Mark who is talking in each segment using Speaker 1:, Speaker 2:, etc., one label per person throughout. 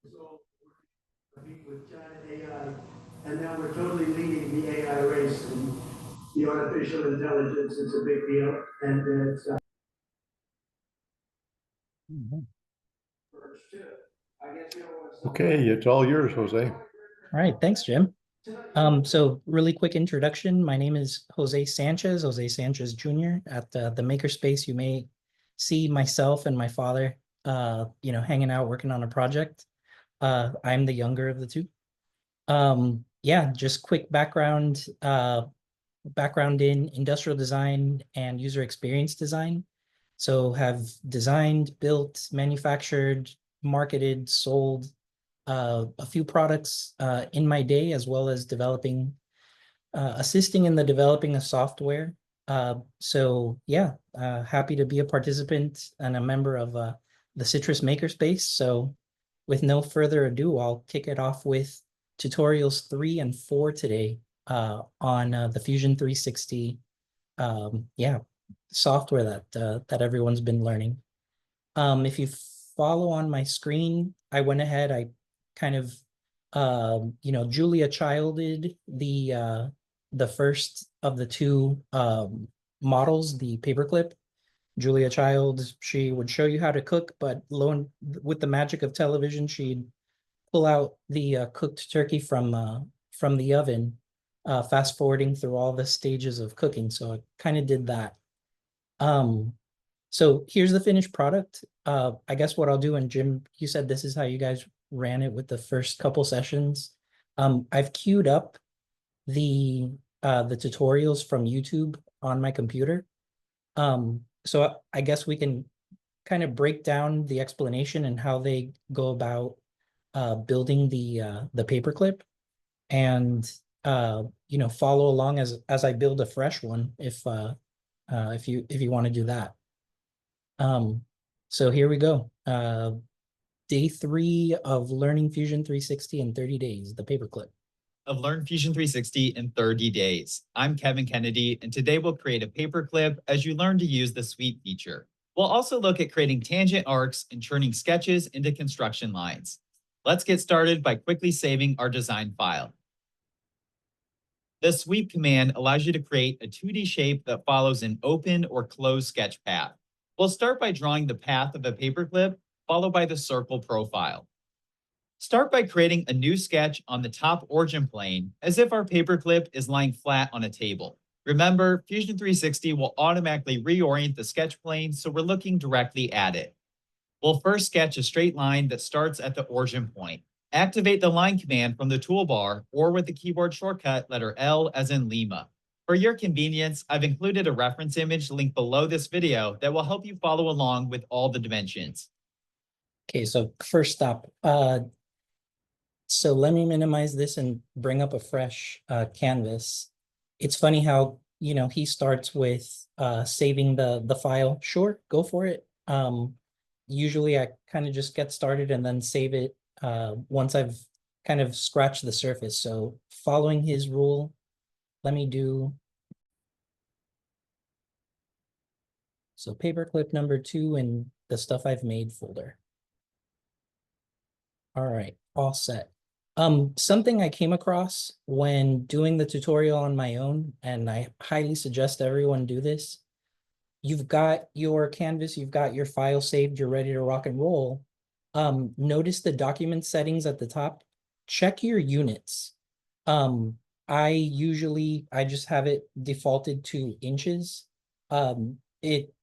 Speaker 1: So compete with China AI, and now we're totally leading the AI race. And the artificial intelligence is a big deal, and it's
Speaker 2: Mhm.
Speaker 1: first too. I guess you don't want to.
Speaker 3: Okay, it's all yours, Jose.
Speaker 2: All right, thanks, Jim. So really quick introduction. My name is Jose Sanchez Jr. At the Makerspace. You may see myself and my father, hanging out working on a project. I'm the younger of the two. Yeah, just quick background in industrial design and user experience design. So have designed, built, manufactured, marketed, sold a few products in my day, as well as assisting in the developing of software. So yeah, happy to be a participant and a member of the Citrus Makerspace. So with no further ado, I'll kick it off with tutorials 3 and 4 today on the Fusion 360 software that everyone's been learning. If you follow on my screen, I went ahead, I kind of Julia childed the first of the two models, the paperclip. Julia Child, she would show you how to cook, but with the magic of television, she'd pull out the cooked turkey from the oven, fast forwarding through all the stages of cooking. So I kind of did that. So here's the finished product. I guess what I'll do, and Jim, you said this is how you guys ran it with the first couple sessions. I've queued up the tutorials from YouTube on my computer. So I guess we can kind of break down the explanation and how they go about building the paperclip, and follow along as I build a fresh one if you want to do that. So here we go. Day 3 of learning Fusion 360 in 30 days, the paperclip.
Speaker 4: Of Learn Fusion 360 in 30 days. I'm Kevin Kennedy, and today we'll create a paperclip as you learn to use the sweep feature. We'll also look at creating tangent arcs and turning sketches into construction lines. Let's get started by quickly saving our design file. The sweep command allows you to create a 2D shape that follows an open or closed sketch path. We'll start by drawing the path of a paperclip, followed by the circle profile. Start by creating a new sketch on the top origin plane as if our paperclip is lying flat on a table. Remember, Fusion 360 will automatically reorient the sketch plane so we're looking directly at it. We'll first sketch a straight line that starts at the origin point. Activate the line command from the toolbar or with the keyboard shortcut letter L as in Lima. For your convenience, I've included a reference image linked below this video that will help you follow along with all the dimensions.
Speaker 2: Okay, so first stop. So let me minimize this and bring up a fresh canvas. It's funny how, he starts with saving the file. Sure, go for it. Usually I kind of just get started and then save it once I've kind of scratched the surface. So following his rule, let me do. So paperclip number 2 in the stuff I've made folder. All right, all set. Something I came across when doing the tutorial on my own, and I highly suggest everyone do this. You've got your canvas, you've got your file saved, you're ready to rock and roll. Notice the document settings at the top. Check your units. I just have it defaulted to inches. It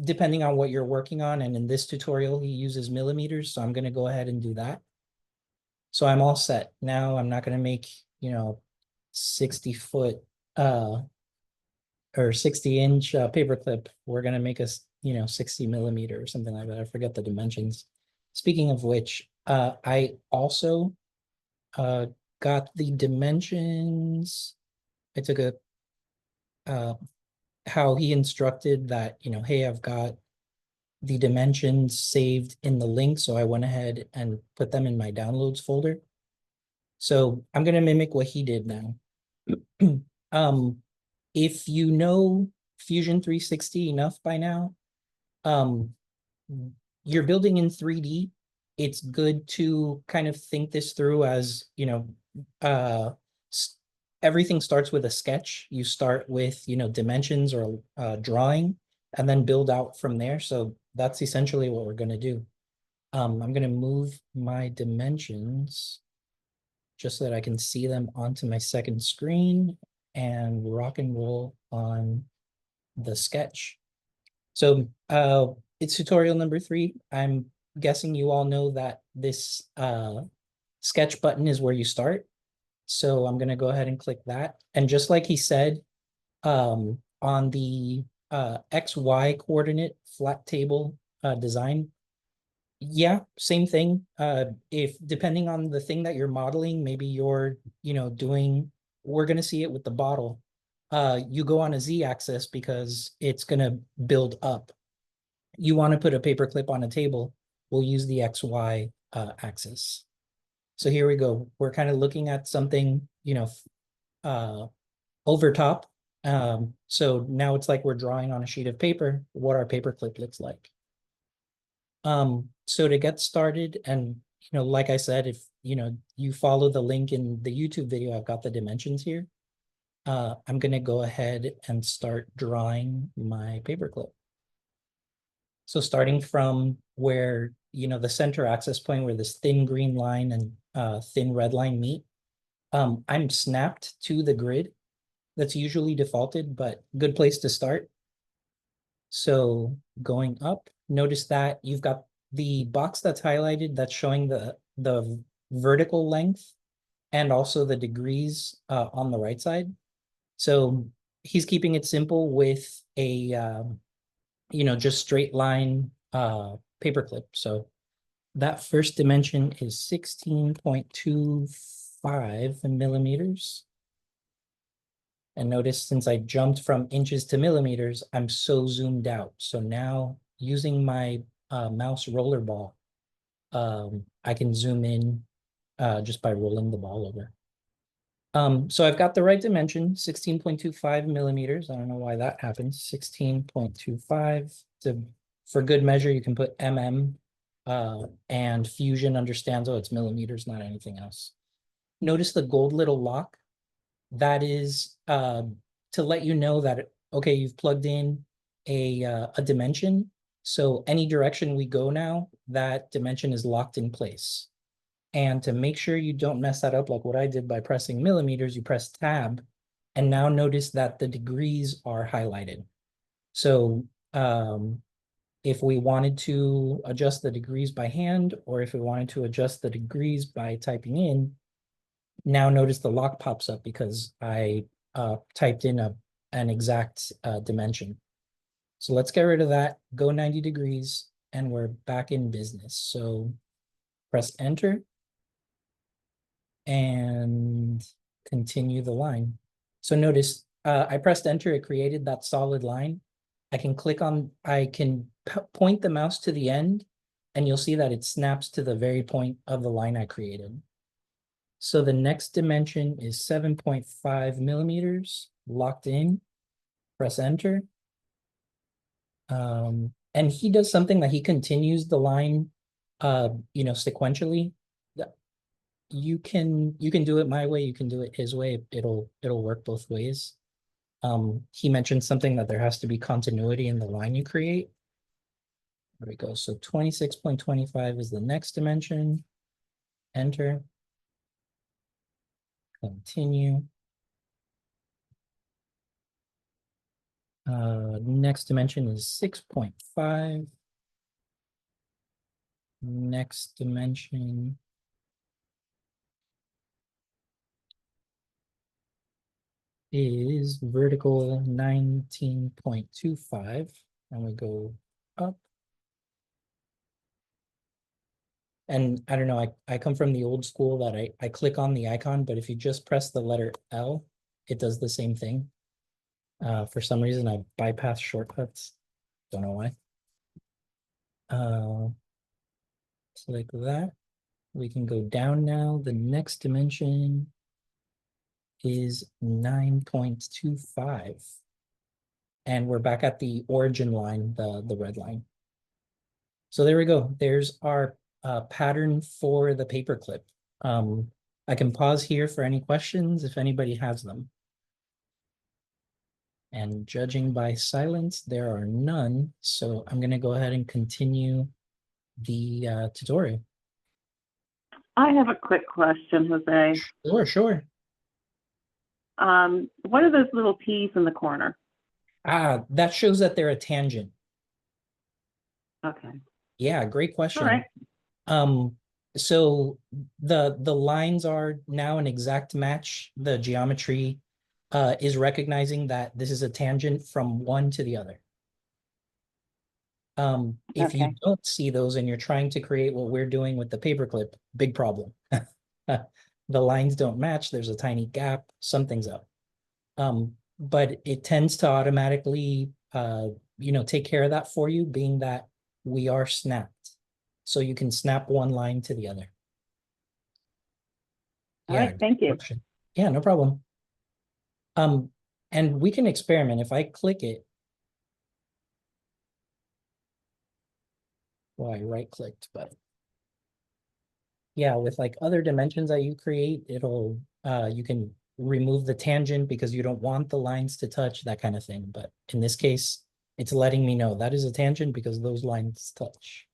Speaker 2: depending on what you're working on, and in this tutorial, he uses millimeters, so I'm going to go ahead and do that. So I'm all set. Now I'm not going to make, 60-foot or 60-inch paperclip. We're going to make a, 60 millimeter or something like that. I forget the dimensions. Speaking of which, I also got the dimensions. I took how he instructed that, hey, I've got the dimensions saved in the link. So I went ahead and put them in my downloads folder. So I'm going to mimic what he did now. If you know Fusion 360 enough by now, you're building in 3D. it's good to kind of think this through as, everything starts with a sketch. You start with, dimensions or drawing and then build out from there. So that's essentially what we're going to do. I'm going to move my dimensions just so that I can see them onto my second screen and rock and roll on the sketch. So it's tutorial number 3. I'm guessing you all know that this sketch button is where you start. So I'm going to go ahead and click that. And just like he said, on the XY coordinate flat table design, yeah, same thing. If depending on the thing that you're modeling, maybe you're, doing, we're going to see it with the bottle. You go on a Z axis because it's going to build up. You want to put a paper clip on a table, we'll use the XY axis. So here we go. We're kind of looking at something, over top. So now it's like we're drawing on a sheet of paper what our paper clip looks like. So to get started, and like I said, if you follow the link in the YouTube video, I've got the dimensions here. I'm gonna go ahead and start drawing my paperclip. So starting from where the center axis point where this thin green line and thin red line meet, I'm snapped to the grid. That's usually defaulted, but good place to start. So going up, notice that you've got the box that's highlighted that's showing the vertical length and also the degrees on the right side. So he's keeping it simple with a just straight line paperclip. So that first dimension is 16.25 millimeters. And notice since I jumped from inches to millimeters, I'm so zoomed out. So now using my mouse roller ball, I can zoom in just by rolling the ball over. So I've got the right dimension, 16.25 millimeters. I don't know why that happens. 16.25. For good measure, you can put mm, and Fusion understands, oh, it's millimeters, not anything else. Notice the gold little lock. That is to let you know that, okay, you've plugged in a dimension. So any direction we go now, that dimension is locked in place. And to make sure you don't mess that up, like what I did by pressing millimeters, you press tab. And now notice that the degrees are highlighted. So if we wanted to adjust the degrees by hand, or if we wanted to adjust the degrees by typing in, now notice the lock pops up because I typed in an exact dimension. So let's get rid of that, go 90 degrees, and we're back in business. So press enter and continue the line. So notice I pressed enter, it created that solid line. I can point the mouse to the end and you'll see that it snaps to the very point of the line I created. So the next dimension is 7.5 millimeters, locked in, press enter. And he does something that he continues the line, sequentially. You can do it my way, you can do it his way. It'll work both ways. He mentioned something that there has to be continuity in the line you create. There we go. So 26.25 is the next dimension. Enter. Continue. Next dimension is 6.5. Next dimension is vertical 19.25. And we go up. And I don't know, I come from the old school that I click on the icon, but if you just press the letter L, it does the same thing. For some reason, I bypass shortcuts. Don't know why. So like that. We can go down now. The next dimension is 9.25. And we're back at the origin line, the red line. So there we go. There's our pattern for the paperclip. I can pause here for any questions if anybody has them. And judging by silence, there are none. So I'm going to go ahead and continue the tutorial.
Speaker 3: I have a quick question, Jose.
Speaker 2: Sure.
Speaker 3: What are those little T's in the corner?
Speaker 2: That shows that they're a tangent.
Speaker 3: Okay.
Speaker 2: Yeah, great question.
Speaker 3: All right.
Speaker 2: So the lines are now an exact match. The geometry is recognizing that this is a tangent from one to the other. If you
Speaker 3: Okay.
Speaker 2: don't see those and you're trying to create what we're doing with the paperclip, big problem. The lines don't match, there's a tiny gap, something's up. But it tends to automatically take care of that for you, being that we are snapped. So you can snap one line to the other.
Speaker 3: All right, thank you.
Speaker 2: Question. Yeah, no problem. And we can experiment. If I click it, well, I right clicked, but yeah, with like other dimensions that you create, it'll you can remove the tangent because you don't want the lines to touch, that kind of thing. But in this case, it's letting me know that is a tangent because those lines touch.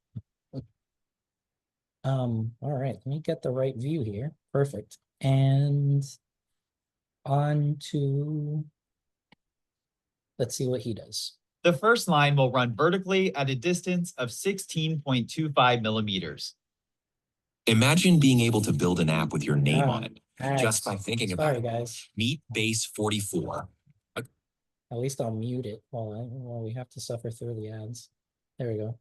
Speaker 2: All right, let me get the right view here. Perfect. And on to, let's see what he does.
Speaker 4: The first line will run vertically at a distance of 16.25 millimeters.
Speaker 5: Imagine being able to build an app with your name on it
Speaker 2: Nice.
Speaker 5: just by thinking about it.
Speaker 2: Guys.
Speaker 5: Meet Base 44.
Speaker 2: At least I'll mute it while we have to suffer through the ads. There we go.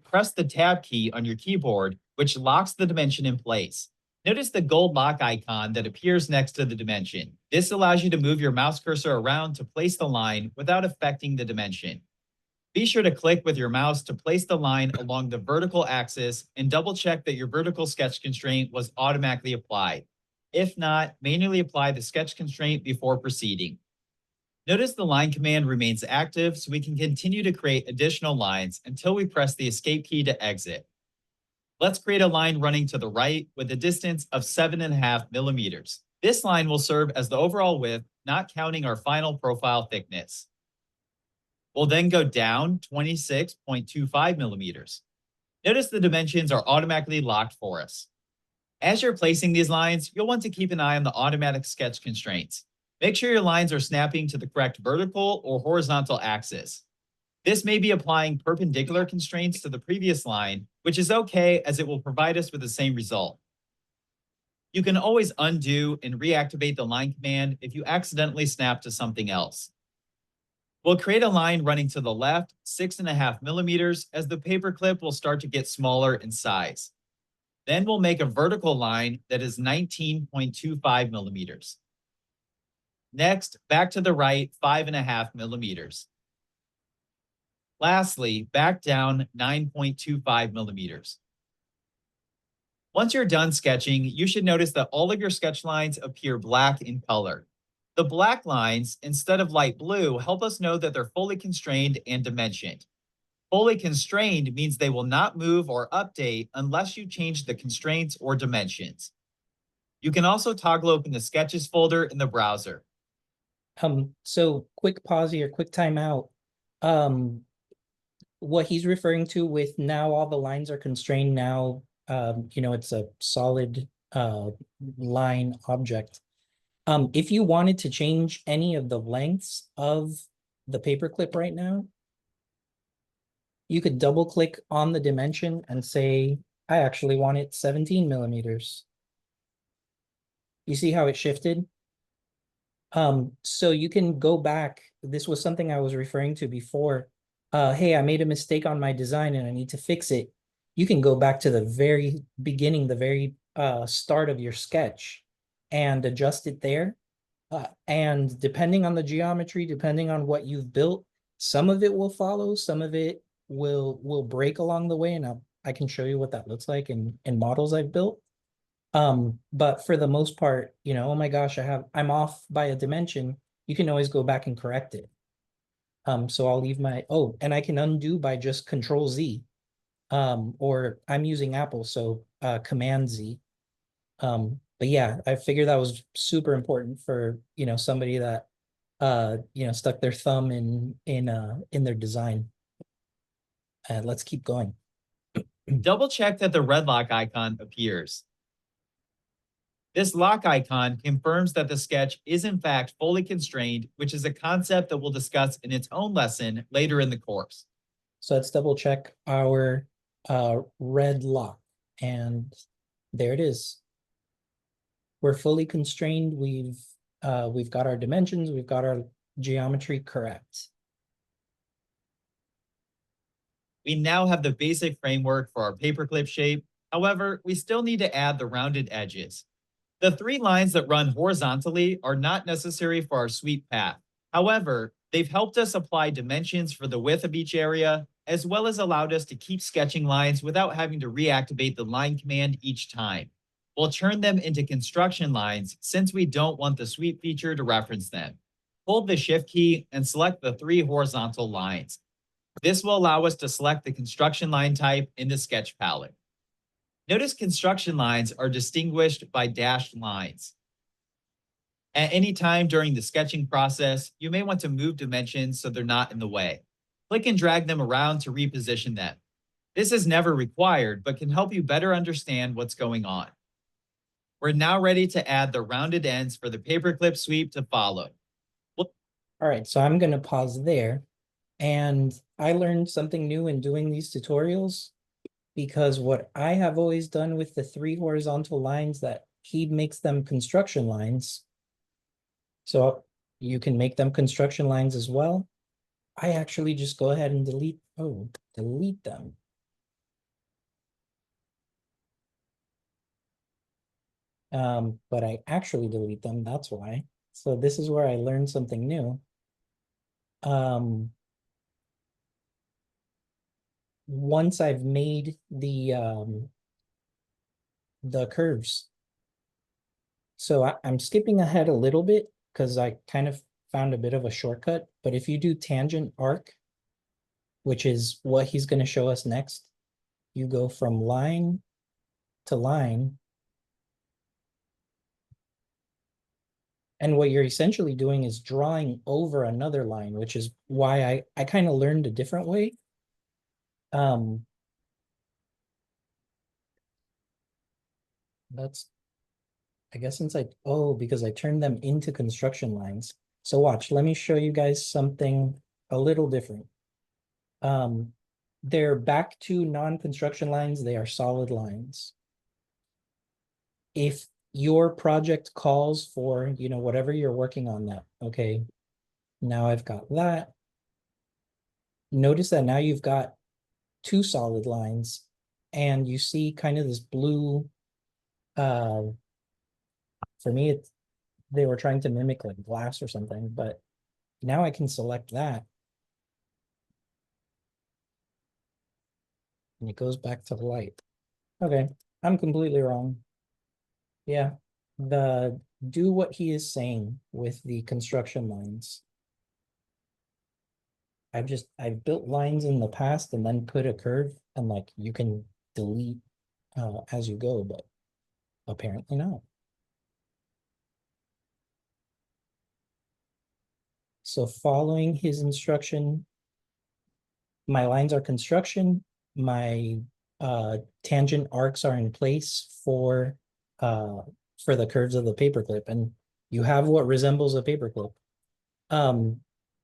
Speaker 4: Press the tab key on your keyboard, which locks the dimension in place. Notice the gold lock icon that appears next to the dimension. This allows you to move your mouse cursor around to place the line without affecting the dimension. Be sure to click with your mouse to place the line along the vertical axis and double check that your vertical sketch constraint was automatically applied. If not, manually apply the sketch constraint before proceeding. Notice the line command remains active so we can continue to create additional lines until we press the escape key to exit. Let's create a line running to the right with a distance of 7.5 millimeters. This line will serve as the overall width, not counting our final profile thickness. We'll then go down 26.25 millimeters. Notice the dimensions are automatically locked for us. As you're placing these lines, you'll want to keep an eye on the automatic sketch constraints. Make sure your lines are snapping to the correct vertical or horizontal axis. This may be applying perpendicular constraints to the previous line, which is okay as it will provide us with the same result. You can always undo and reactivate the line command if you accidentally snap to something else. We'll create a line running to the left, 6.5 millimeters, as the paperclip will start to get smaller in size. Then we'll make a vertical line that is 19.25 millimeters. Next, back to the right, 5.5 millimeters. Lastly, back down 9.25 millimeters. Once you're done sketching, you should notice that all of your sketch lines appear black in color. The black lines, instead of light blue, help us know that they're fully constrained and dimensioned. Fully constrained means they will not move or update unless you change the constraints or dimensions. You can also toggle open the Sketches folder in the browser.
Speaker 2: So quick pause here, quick timeout. What he's referring to with now all the lines are constrained now, it's a solid line object. If you wanted to change any of the lengths of the paperclip right now, you could double click on the dimension and say, I actually want it 17 millimeters. You see how it shifted? So you can go back. This was something I was referring to before. Hey, I made a mistake on my design and I need to fix it. You can go back to the very beginning, the very start of your sketch and adjust it there. And depending on the geometry, depending on what you've built, some of it will follow, some of it will break along the way. And I can show you what that looks like in models I've built. But for the most part, oh my gosh, I'm off by a dimension. You can always go back and correct it. So I'll leave and I can undo by just Control Z. or I'm using Apple, so Command Z. But yeah, I figured that was super important for, somebody that stuck their thumb in their design. Let's keep going.
Speaker 4: Double check that the red lock icon appears. This lock icon confirms that the sketch is in fact fully constrained, which is a concept that we'll discuss in its own lesson later in the course.
Speaker 2: So let's double check our red lock, and there it is. We're fully constrained. We've got our dimensions, we've got our geometry correct.
Speaker 4: We now have the basic framework for our paperclip shape. However, we still need to add the rounded edges. The 3 lines that run horizontally are not necessary for our sweep path. However, they've helped us apply dimensions for the width of each area, as well as allowed us to keep sketching lines without having to reactivate the line command each time. We'll turn them into construction lines since we don't want the sweep feature to reference them. Hold the Shift key and select the 3 horizontal lines. This will allow us to select the construction line type in the sketch palette. Notice construction lines are distinguished by dashed lines. At any time during the sketching process, you may want to move dimensions so they're not in the way. Click and drag them around to reposition them. This is never required, but can help you better understand what's going on. We're now ready to add the rounded ends for the paperclip sweep to follow.
Speaker 2: All right, so I'm going to pause there. And I learned something new in doing these tutorials, because what I have always done with the 3 horizontal lines, that he makes them construction lines. So you can make them construction lines as well. I actually just go ahead and delete them. But I actually delete them, that's why. So this is where I learned something new. Once I've made the curves. So I'm skipping ahead a little bit because I kind of found a bit of a shortcut, but if you do tangent arc, which is what he's going to show us next, you go from line to line. And what you're essentially doing is drawing over another line, which is why I kind of learned a different way. That's, I guess, because I turned them into construction lines. So watch, let me show you guys something a little different. They're back to non-construction lines. They are solid lines. If your project calls for, whatever you're working on that, okay, now I've got that. Notice that now you've got 2 solid lines, and you see kind of this blue, for me, they were trying to mimic like glass or something, but now I can select that. And it goes back to light. Okay, I'm completely wrong. Yeah, do what he is saying with the construction lines. I've built lines in the past and then put a curve, and like you can delete as you go, but apparently not. So following his instruction, my lines are construction, my tangent arcs are in place for the curves of the paperclip, and you have what resembles a paperclip.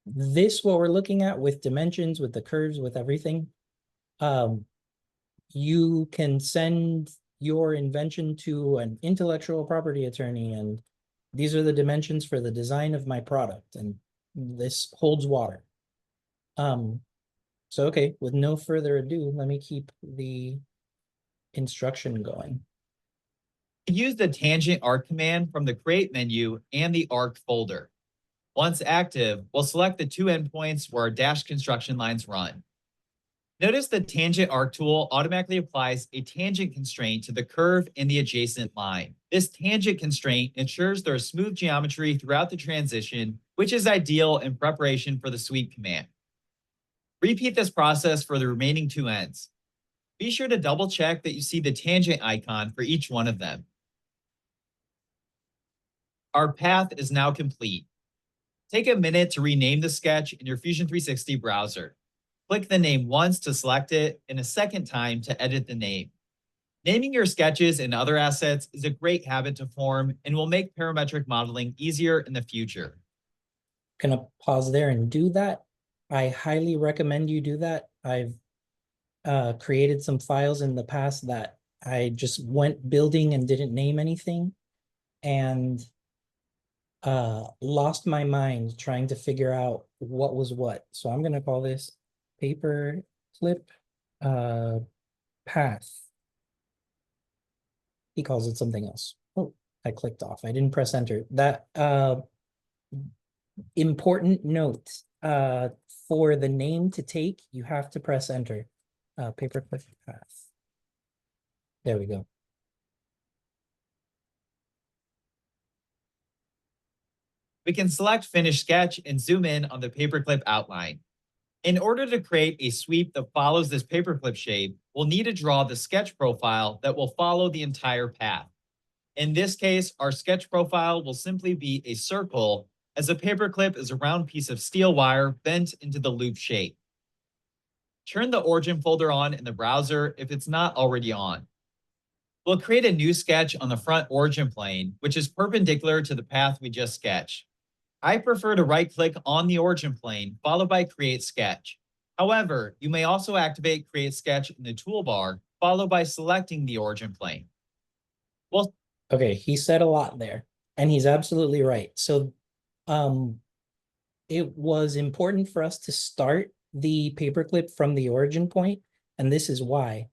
Speaker 2: This, what we're looking at with dimensions, with the curves, with everything, you can send your invention to an intellectual property attorney, and these are the dimensions for the design of my product, and this holds water. So okay, with no further ado, let me keep the instruction going.
Speaker 4: Use the tangent arc command from the Create menu and the Arc folder. Once active, we'll select the 2 endpoints where our dashed construction lines run. Notice the tangent arc tool automatically applies a tangent constraint to the curve in the adjacent line. This tangent constraint ensures there is smooth geometry throughout the transition, which is ideal in preparation for the sweep command. Repeat this process for the remaining 2 ends. Be sure to double check that you see the tangent icon for each one of them. Our path is now complete. Take a minute to rename the sketch in your Fusion 360 browser. Click the name once to select it and a second time to edit the name. Naming your sketches and other assets is a great habit to form and will make parametric modeling easier in the future.
Speaker 2: Gonna pause there and do that. I highly recommend you do that. I've created some files in the past that I just went building and didn't name anything, and lost my mind trying to figure out what was what. So I'm gonna call this paper clip path. He calls it something else. Oh, I clicked off. I didn't press enter. That important note, for the name to take, you have to press enter. Paperclip path. There we go.
Speaker 4: We can select Finish Sketch and zoom in on the paperclip outline. In order to create a sweep that follows this paperclip shape, we'll need to draw the sketch profile that will follow the entire path. In this case, our sketch profile will simply be a circle, as a paperclip is a round piece of steel wire bent into the loop shape. Turn the origin folder on in the browser if it's not already on. We'll create a new sketch on the front origin plane, which is perpendicular to the path we just sketched. I prefer to right-click on the origin plane, followed by Create Sketch. However, you may also activate Create Sketch in the toolbar, followed by selecting the origin plane. Well,
Speaker 2: okay, he said a lot there, and he's absolutely right. So it was important for us to start the paperclip from the origin point, and this is why.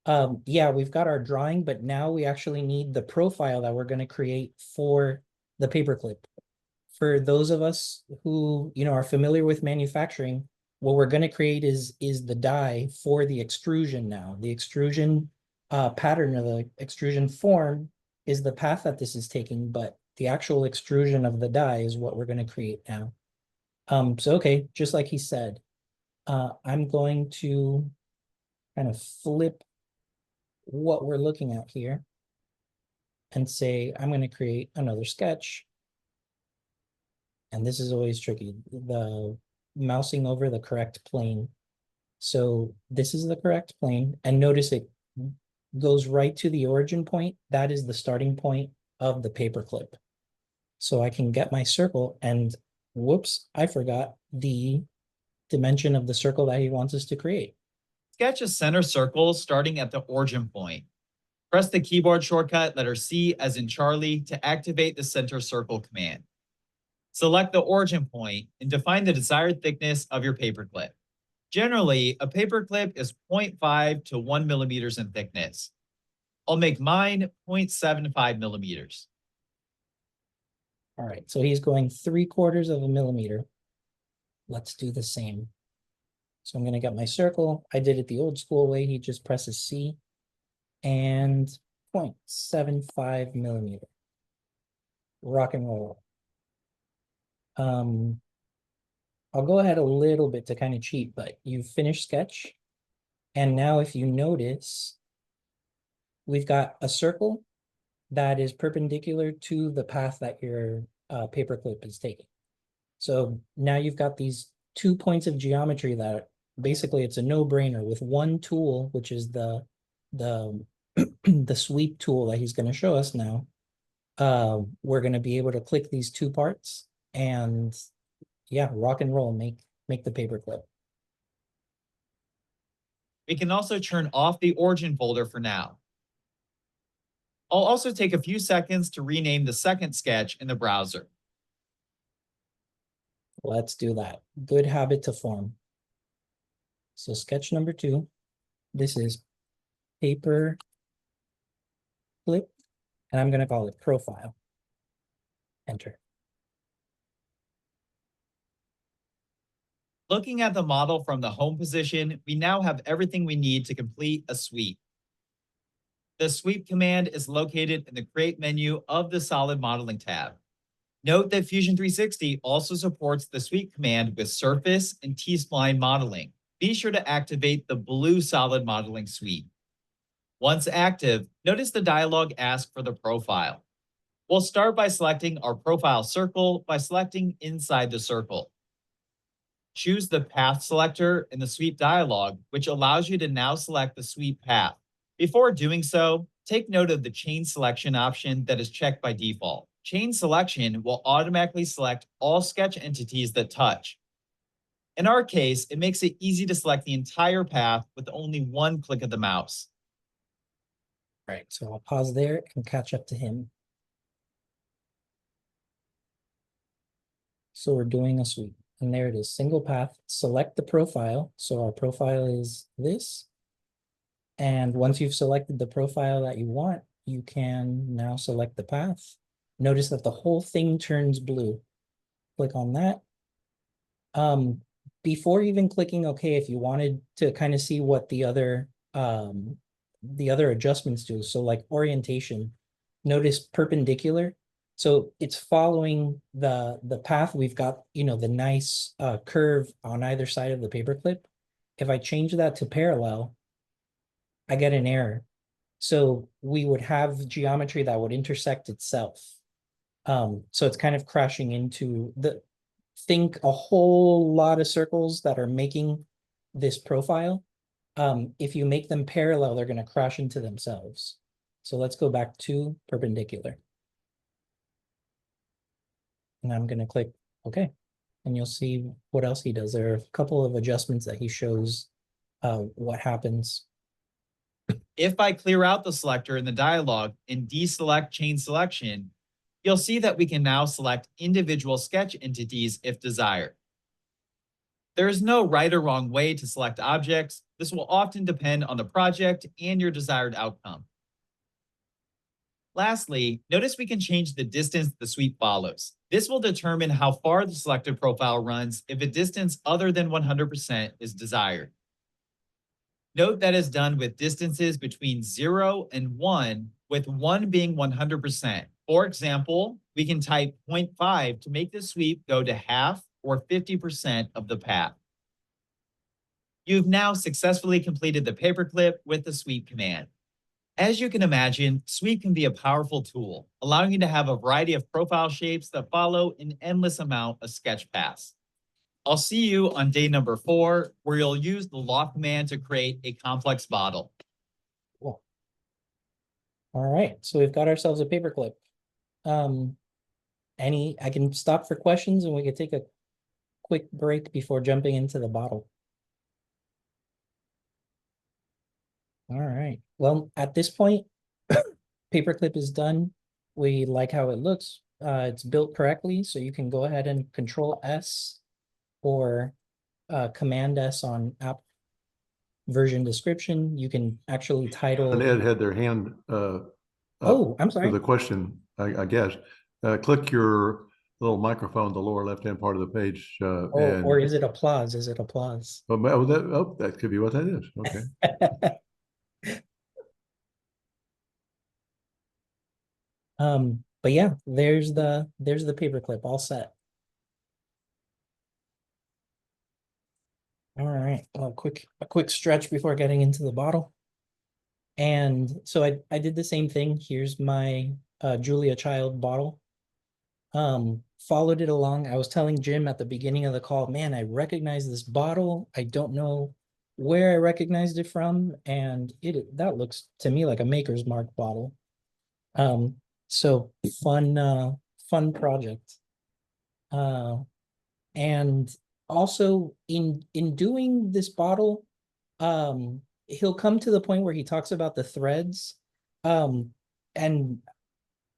Speaker 2: Yeah, we've got our drawing, but now we actually need the profile that we're going to create for the paperclip. For those of us who, are familiar with manufacturing, what we're going to create is the die for the extrusion now. The extrusion pattern, or the extrusion form, is the path that this is taking, but the actual extrusion of the die is what we're going to create now. So, okay, just like he said, I'm going to kind of flip what we're looking at here and say, I'm going to create another sketch. And this is always tricky, the mousing over the correct plane. So this is the correct plane, and notice it goes right to the origin point. That is the starting point of the paperclip. So I can get my circle, and whoops, I forgot the dimension of the circle that he wants us to create.
Speaker 4: sketch a center circle starting at the origin point. Press the keyboard shortcut letter C as in Charlie to activate the center circle command. Select the origin point and define the desired thickness of your paperclip. Generally, a paperclip is 0.5 to 1 millimeters in thickness. I'll make mine 0.75 millimeters.
Speaker 2: All right, so he's going 3/4 of a millimeter. Let's do the same. So I'm going to get my circle. I did it the old school way. He just presses C and 0.75 millimeter. Rock and roll. I'll go ahead a little bit to kind of cheat, but you've finished sketch. And now if you notice, we've got a circle that is perpendicular to the path that your paperclip is taking. So now you've got these 2 points of geometry that basically it's a no-brainer. With one tool, which is the the sweep tool that he's going to show us now, we're going to be able to click these two parts and yeah, rock and roll, make the paperclip.
Speaker 4: We can also turn off the origin folder for now. I'll also take a few seconds to rename the second sketch in the browser.
Speaker 2: Let's do that. Good habit to form. So sketch number 2, this is paper clip, and I'm going to call it profile. Enter.
Speaker 4: Looking at the model from the home position, we now have everything we need to complete a sweep. The sweep command is located in the Create menu of the Solid Modeling tab. Note that Fusion 360 also supports the sweep command with surface and T-spline modeling. Be sure to activate the blue Solid Modeling sweep. Once active, notice the dialog asks for the profile. We'll start by selecting our profile circle by selecting inside the circle. Choose the path selector in the sweep dialog, which allows you to now select the sweep path. Before doing so, take note of the chain selection option that is checked by default. Chain selection will automatically select all sketch entities that touch. In our case, it makes it easy to select the entire path with only one click of the mouse.
Speaker 2: Right, so I'll pause there and catch up to him. So we're doing a sweep, and there it is, single path. Select the profile. So our profile is this. And once you've selected the profile that you want, you can now select the path. Notice that the whole thing turns blue. Click on that. Before even clicking OK, if you wanted to kind of see what the other adjustments do, so like orientation, notice perpendicular. So it's following the path. We've got, the nice curve on either side of the paperclip. If I change that to parallel, I get an error. So we would have geometry that would intersect itself. So it's kind of crashing into think a whole lot of circles that are making this profile. If you make them parallel, they're going to crash into themselves. So let's go back to perpendicular. And I'm going to click OK. And you'll see what else he does. There are a couple of adjustments that he shows what happens.
Speaker 4: If I clear out the selector in the dialog and deselect chain selection, you'll see that we can now select individual sketch entities if desired. There is no right or wrong way to select objects. This will often depend on the project and your desired outcome. Lastly, notice we can change the distance the sweep follows. This will determine how far the selected profile runs if a distance other than 100% is desired. Note that is done with distances between 0 and 1, with 1 being 100%. For example, we can type 0.5 to make the sweep go to half or 50% of the path. You've now successfully completed the paperclip with the sweep command. As you can imagine, sweep can be a powerful tool, allowing you to have a variety of profile shapes that follow an endless amount of sketch paths. I'll see you on day number 4, where you'll use the loft command to create a complex bottle.
Speaker 2: Cool. All right, so we've got ourselves a paperclip. I can stop for questions and we can take a quick break before jumping into the bottle. All right, well, at this point, paperclip is done. We like how it looks. It's built correctly, so you can go ahead and Control S or Command S on app version description. You can actually title.
Speaker 6: And Ed had their hand
Speaker 2: Oh, I'm sorry.
Speaker 6: for the question, I guess. Click your little microphone, the lower left-hand part of the page.
Speaker 2: Or is it applause? Is it applause?
Speaker 6: That could be what that is. Okay.
Speaker 2: But yeah, there's the paperclip all set. All right, a quick stretch before getting into the bottle. And so I did the same thing. Here's my Julia Child bottle. Followed it along. I was telling Jim at the beginning of the call, man, I recognize this bottle. I don't know where I recognized it from, and that looks to me like a Maker's Mark bottle. So fun project. And also in doing this bottle, he'll come to the point where he talks about the threads. And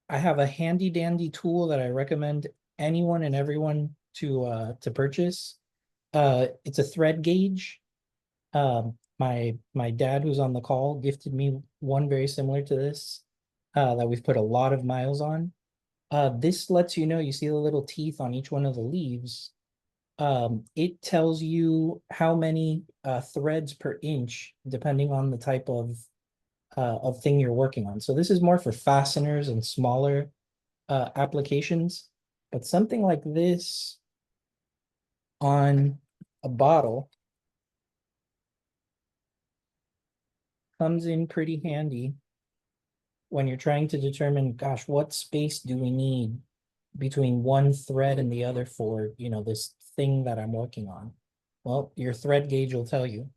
Speaker 2: I have a handy dandy tool that I recommend anyone and everyone to purchase. It's a thread gauge. My dad, who's on the call, gifted me one very similar to this, that we've put a lot of miles on. This lets you know, you see the little teeth on each one of the leaves. It tells you how many threads per inch, depending on the type of thing you're working on. So this is more for fasteners and smaller applications, but something like this on a bottle comes in pretty handy when you're trying to determine, gosh, what space do we need between one thread and the other for, this thing that I'm working on? Well, your thread gauge will tell you.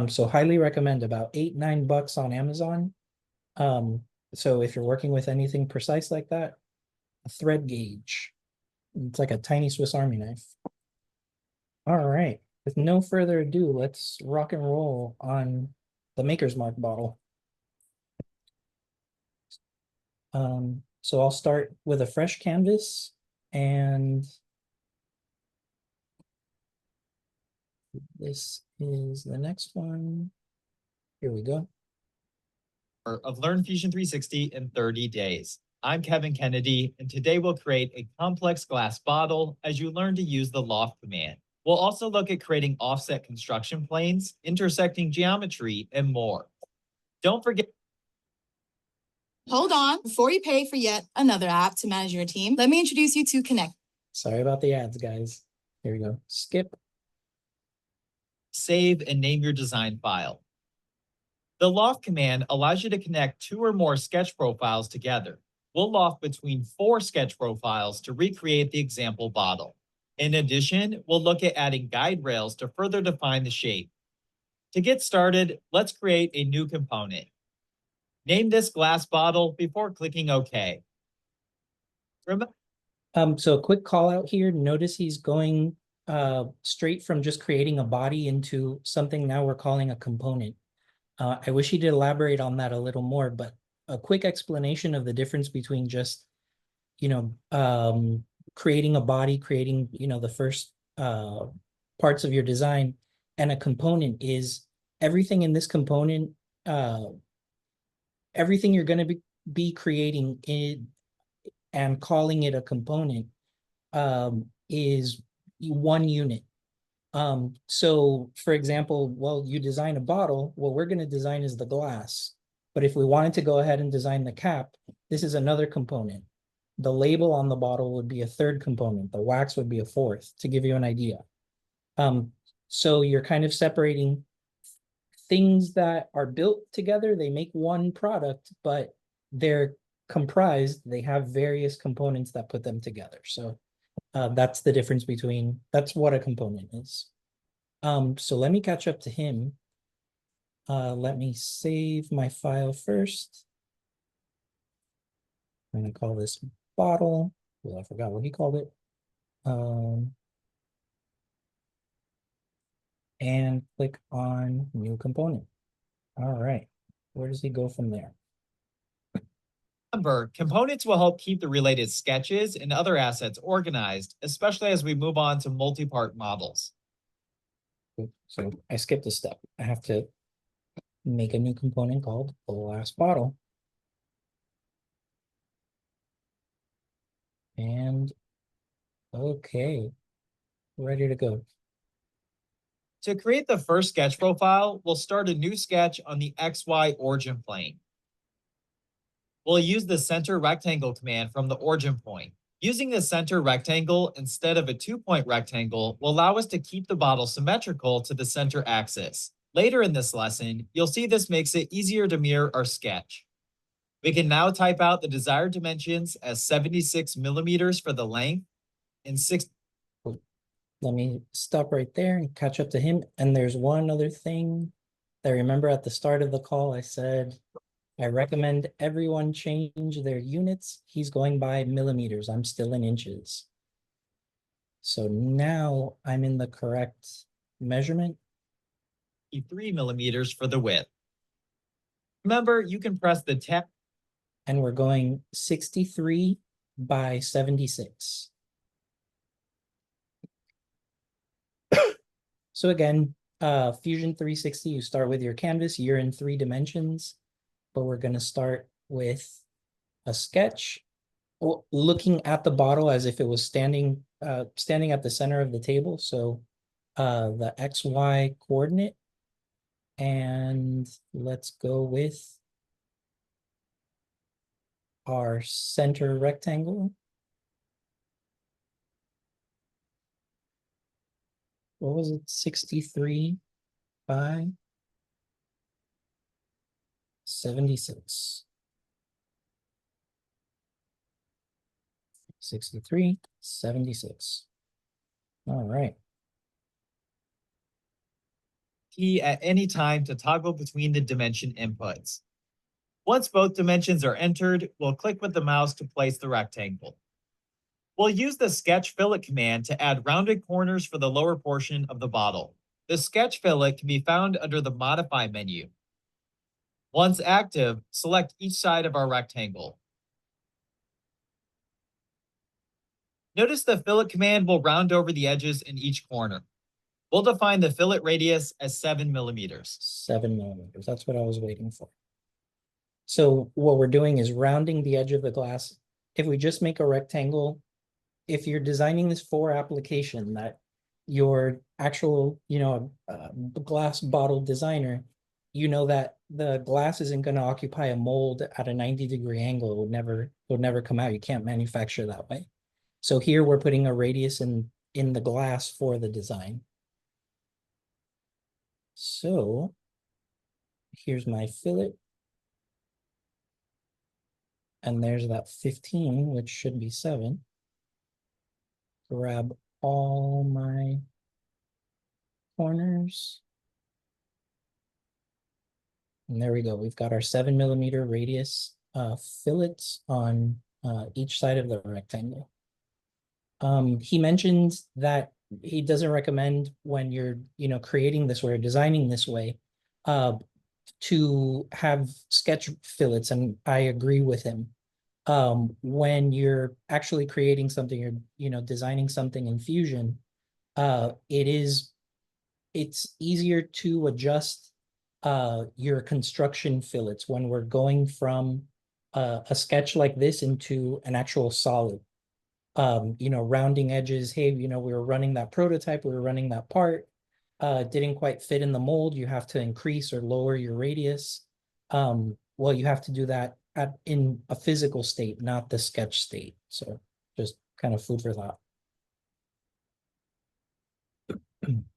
Speaker 2: So highly recommend, about $8-9 on Amazon. So if you're working with anything precise like that, a thread gauge. It's like a tiny Swiss Army knife. All right, with no further ado, let's rock and roll on the Maker's Mark bottle. So I'll start with a fresh canvas, and this is the next one. Here we go.
Speaker 4: Of Learn Fusion 360 in 30 days. I'm Kevin Kennedy, and today we'll create a complex glass bottle as you learn to use the loft command. We'll also look at creating offset construction planes, intersecting geometry, and more. Don't forget.
Speaker 7: Hold on, before you pay for yet another app to manage your team, let me introduce you to Connect.
Speaker 2: Sorry about the ads, guys. Here we go. Skip.
Speaker 4: Save and name your design file. The loft command allows you to connect 2 or more sketch profiles together. We'll loft between 4 sketch profiles to recreate the example bottle. In addition, we'll look at adding guide rails to further define the shape. To get started, let's create a new component. Name this glass bottle before clicking OK.
Speaker 2: So a quick call out here. Notice he's going straight from just creating a body into something now we're calling a component. I wish he did elaborate on that a little more, but a quick explanation of the difference between just, creating a body, creating, the first parts of your design, and a component is everything in this component, everything you're going to be creating and calling it a component is one unit. So for example, well, you design a bottle, what we're going to design is the glass. But if we wanted to go ahead and design the cap, this is another component. The label on the bottle would be a third component. The wax would be a fourth, to give you an idea. So you're kind of separating things that are built together. They make one product, but they're comprised. They have various components that put them together. So that's the difference between, that's what a component is. So let me catch up to him. Let me save my file first. I'm gonna call this bottle. Well, I forgot what he called it. And click on new component. All right, where does he go from there?
Speaker 4: Remember, components will help keep the related sketches and other assets organized, especially as we move on to multi-part models.
Speaker 2: So I skipped a step. I have to make a new component called the last bottle. And okay, ready to go.
Speaker 4: To create the first sketch profile, we'll start a new sketch on the XY origin plane. We'll use the center rectangle command from the origin point. Using the center rectangle instead of a 2-point rectangle will allow us to keep the bottle symmetrical to the center axis. Later in this lesson, you'll see this makes it easier to mirror our sketch. We can now type out the desired dimensions as 76 millimeters for the length and 6.
Speaker 2: Let me stop right there and catch up to him. And there's one other thing that I remember at the start of the call, I said, I recommend everyone change their units. He's going by millimeters. I'm still in inches. So now I'm in the correct measurement.
Speaker 4: 3 millimeters for the width. Remember, you can press the tab.
Speaker 2: And we're going 63 by 76. So again, Fusion 360, you start with your canvas, you're in 3 dimensions, but we're going to start with a sketch, looking at the bottle as if it was standing at the center of the table. So the XY coordinate, and let's go with our center rectangle. What was it? 63 by 76. 63, 76. All right.
Speaker 4: Key at any time to toggle between the dimension inputs. Once both dimensions are entered, we'll click with the mouse to place the rectangle. We'll use the sketch fillet command to add rounded corners for the lower portion of the bottle. The sketch fillet can be found under the Modify menu. Once active, select each side of our rectangle. Notice the fillet command will round over the edges in each corner. We'll define the fillet radius as 7 millimeters.
Speaker 2: 7 millimeters. That's what I was waiting for. So what we're doing is rounding the edge of the glass. If we just make a rectangle, if you're designing this for application that your actual, glass bottle designer, you know that the glass isn't going to occupy a mold at a 90-degree angle. It would never come out. You can't manufacture that way. So here we're putting a radius in the glass for the design. So here's my fillet. And there's that 15, which should be 7. Grab all my corners. And there we go. We've got our 7 millimeter radius fillets on each side of the rectangle. He mentioned that he doesn't recommend when you're, creating this or designing this way, to have sketch fillets, and I agree with him. When you're actually creating something, you're, designing something in Fusion, it's easier to adjust your construction fillets when we're going from a sketch like this into an actual solid. Rounding edges. Hey, we were running that prototype, we were running that part, didn't quite fit in the mold. You have to increase or lower your radius. Well, you have to do that in a physical state, not the sketch state. So just kind of food for thought.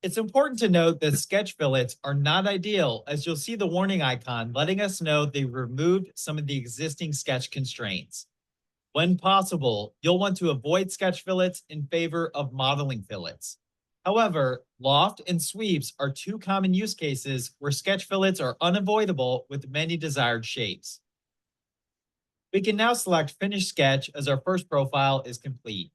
Speaker 4: It's important to note that sketch fillets are not ideal, as you'll see the warning icon letting us know they removed some of the existing sketch constraints. When possible, you'll want to avoid sketch fillets in favor of modeling fillets. However, loft and sweeps are two common use cases where sketch fillets are unavoidable with many desired shapes. We can now select Finish Sketch as our first profile is complete.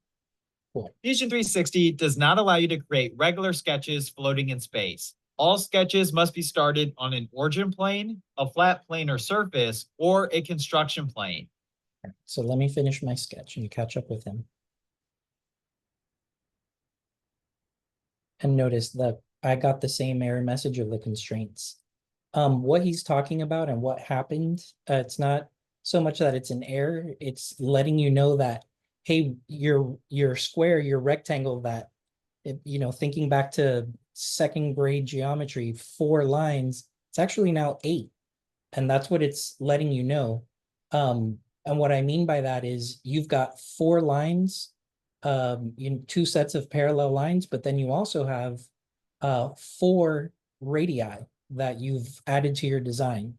Speaker 2: Cool.
Speaker 4: Fusion 360 does not allow you to create regular sketches floating in space. All sketches must be started on an origin plane, a flat planar surface, or a construction plane.
Speaker 2: So let me finish my sketch and you catch up with him. And notice that I got the same error message of the constraints. What he's talking about and what happened, it's not so much that it's an error, it's letting you know that, hey, your square, your rectangle, that, thinking back to second grade geometry, 4 lines, it's actually now 8. And that's what it's letting you know. And what I mean by that is you've got 4 lines, 2 sets of parallel lines, but then you also have 4 radii that you've added to your design.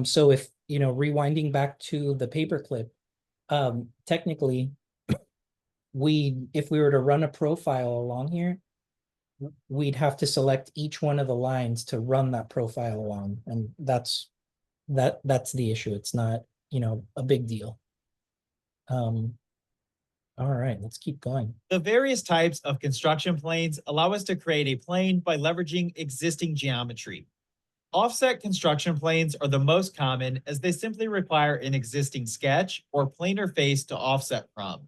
Speaker 2: So if, rewinding back to the paperclip, technically, if we were to run a profile along here, we'd have to select each one of the lines to run that profile along. And that's the issue. It's not, a big deal. All right, let's keep going.
Speaker 4: The various types of construction planes allow us to create a plane by leveraging existing geometry. Offset construction planes are the most common, as they simply require an existing sketch or planar face to offset from.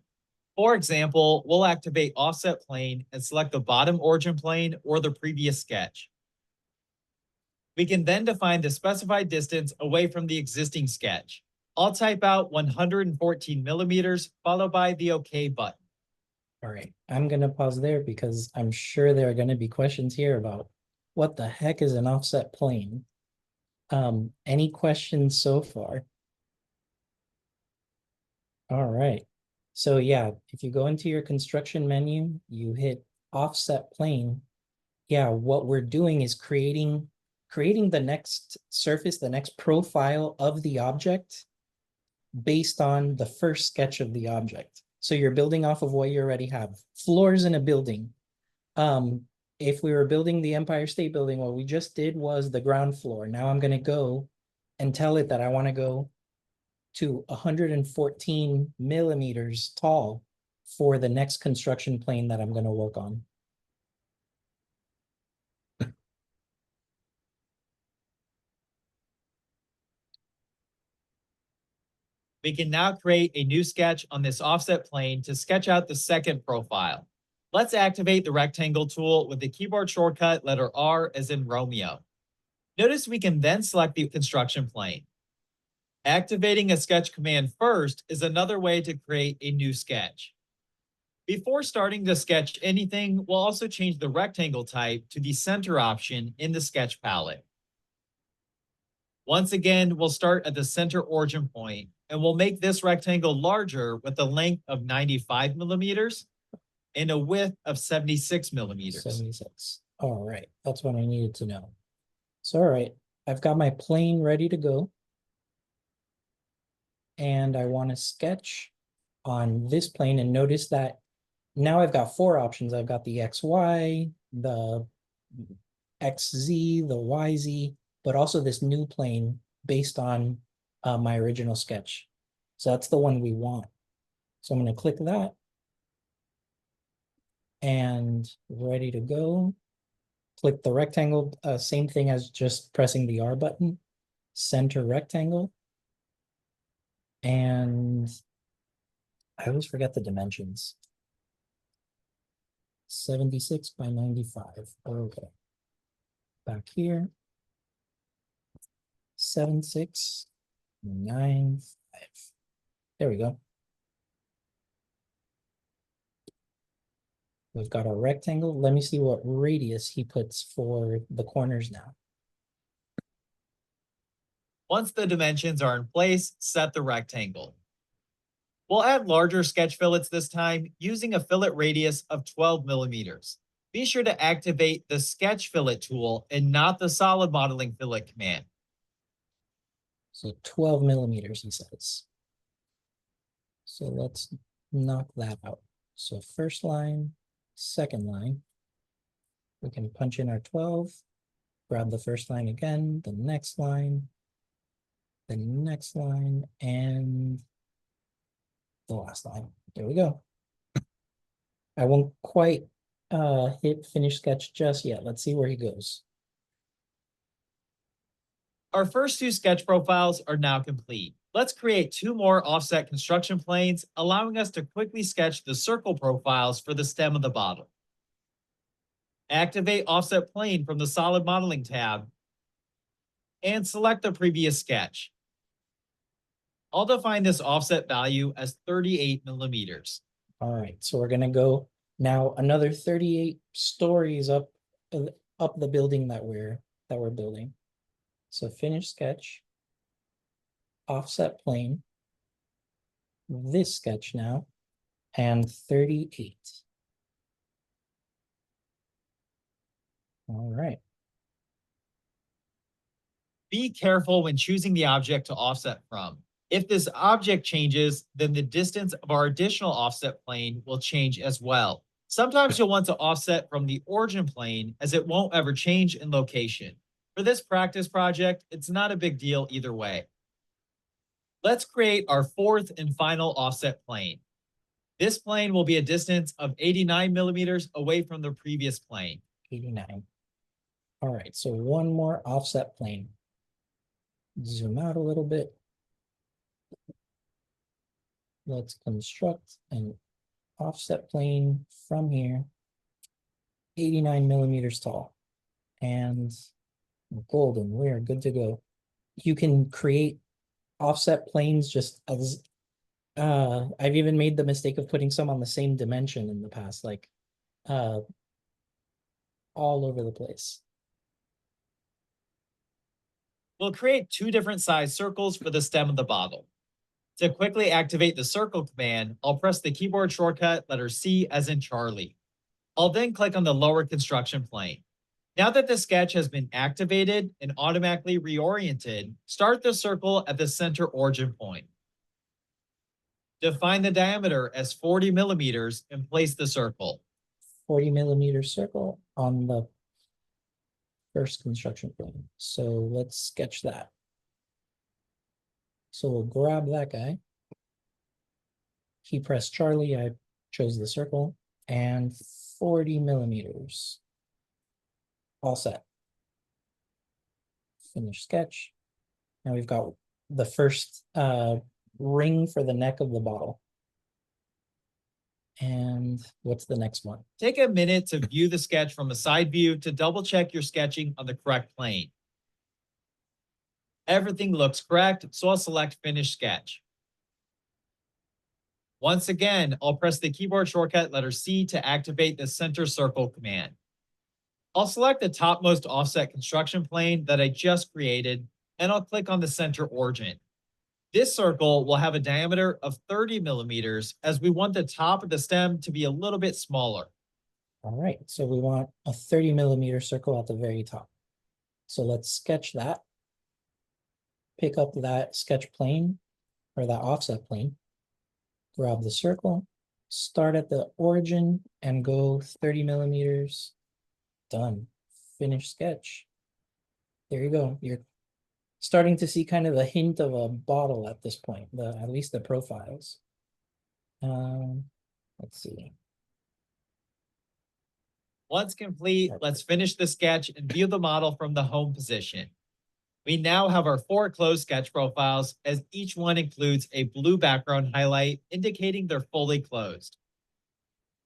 Speaker 4: For example, we'll activate Offset Plane and select the bottom origin plane or the previous sketch. We can then define the specified distance away from the existing sketch. I'll type out 114 millimeters, followed by the OK button.
Speaker 2: All right, I'm going to pause there because I'm sure there are going to be questions here about what the heck is an offset plane. Any questions so far? All right. So yeah, if you go into your construction menu, you hit offset plane. Yeah, what we're doing is creating creating the next surface, the next profile of the object based on the first sketch of the object. So you're building off of what you already have. Floors in a building. If we were building the Empire State Building, what we just did was the ground floor. Now I'm gonna go and tell it that I wanna go to 114 millimeters tall for the next construction plane that I'm gonna work on.
Speaker 4: We can now create a new sketch on this offset plane to sketch out the second profile. Let's activate the rectangle tool with the keyboard shortcut letter R as in Romeo. Notice we can then select the construction plane. Activating a sketch command first is another way to create a new sketch. Before starting to sketch anything, we'll also change the rectangle type to the center option in the sketch palette. Once again, we'll start at the center origin point, and we'll make this rectangle larger with a length of 95 millimeters and a width of 76 millimeters.
Speaker 2: 76. All right, that's what I needed to know. So, all right, I've got my plane ready to go. And I want to sketch on this plane, and notice that now I've got four options. I've got the XY, the XZ, the YZ, but also this new plane based on my original sketch. So that's the one we want. So I'm going to click that. And ready to go. Click the rectangle, same thing as just pressing the R button. Center rectangle. And I always forget the dimensions. 76 by 95. Okay. Back here. 7695. There we go. We've got a rectangle. Let me see what radius he puts for the corners now.
Speaker 4: Once the dimensions are in place, set the rectangle. We'll add larger sketch fillets this time using a fillet radius of 12 millimeters. Be sure to activate the sketch fillet tool and not the solid modeling fillet command.
Speaker 2: So 12 millimeters, he says. So let's knock that out. So first line, second line. We can punch in our 12, grab the first line again, the next line, and the last line. There we go. I won't quite hit finish sketch just yet. Let's see where he goes.
Speaker 4: Our first two sketch profiles are now complete. Let's create two more offset construction planes, allowing us to quickly sketch the circle profiles for the stem of the bottle. Activate Offset Plane from the Solid Modeling tab and select the previous sketch. I'll define this offset value as 38 millimeters.
Speaker 2: All right, so we're gonna go now another 38 stories up the building that we're building. So finish sketch, offset plane, this sketch now, and 38. All right.
Speaker 4: Be careful when choosing the object to offset from. If this object changes, then the distance of our additional offset plane will change as well. Sometimes you'll want to offset from the origin plane as it won't ever change in location. For this practice project, it's not a big deal either way. Let's create our fourth and final offset plane. This plane will be a distance of 89 millimeters away from the previous plane.
Speaker 2: 89. All right, so one more offset plane. Zoom out a little bit. Let's construct an offset plane from here, 89 millimeters tall, and golden. We are good to go. You can create offset planes just as I've even made the mistake of putting some on the same dimension in the past, like all over the place.
Speaker 4: We'll create two different size circles for the stem of the bottle. To quickly activate the circle command, I'll press the keyboard shortcut letter C as in Charlie. I'll then click on the lower construction plane. Now that the sketch has been activated and automatically reoriented, start the circle at the center origin point. Define the diameter as 40 millimeters and place the circle.
Speaker 2: 40 millimeter circle on the first construction plane. So let's sketch that. So we'll grab that guy. He pressed Charlie, I chose the circle, and 40 millimeters. All set. Finish sketch. Now we've got the first ring for the neck of the bottle. And what's the next one?
Speaker 4: Take a minute to view the sketch from a side view to double check your sketching on the correct plane. Everything looks correct, so I'll select Finish Sketch. Once again, I'll press the keyboard shortcut letter C to activate the center circle command. I'll select the topmost offset construction plane that I just created, and I'll click on the center origin. This circle will have a diameter of 30 millimeters as we want the top of the stem to be a little bit smaller.
Speaker 2: All right, so we want a 30 millimeter circle at the very top. So let's sketch that. Pick up that sketch plane or that offset plane. Grab the circle, start at the origin and go 30 millimeters. Done. Finish sketch. There you go. You're starting to see kind of a hint of a bottle at this point, at least the profiles. Let's see.
Speaker 4: Once complete, let's finish the sketch and view the model from the home position. We now have our 4 closed sketch profiles, as each one includes a blue background highlight indicating they're fully closed.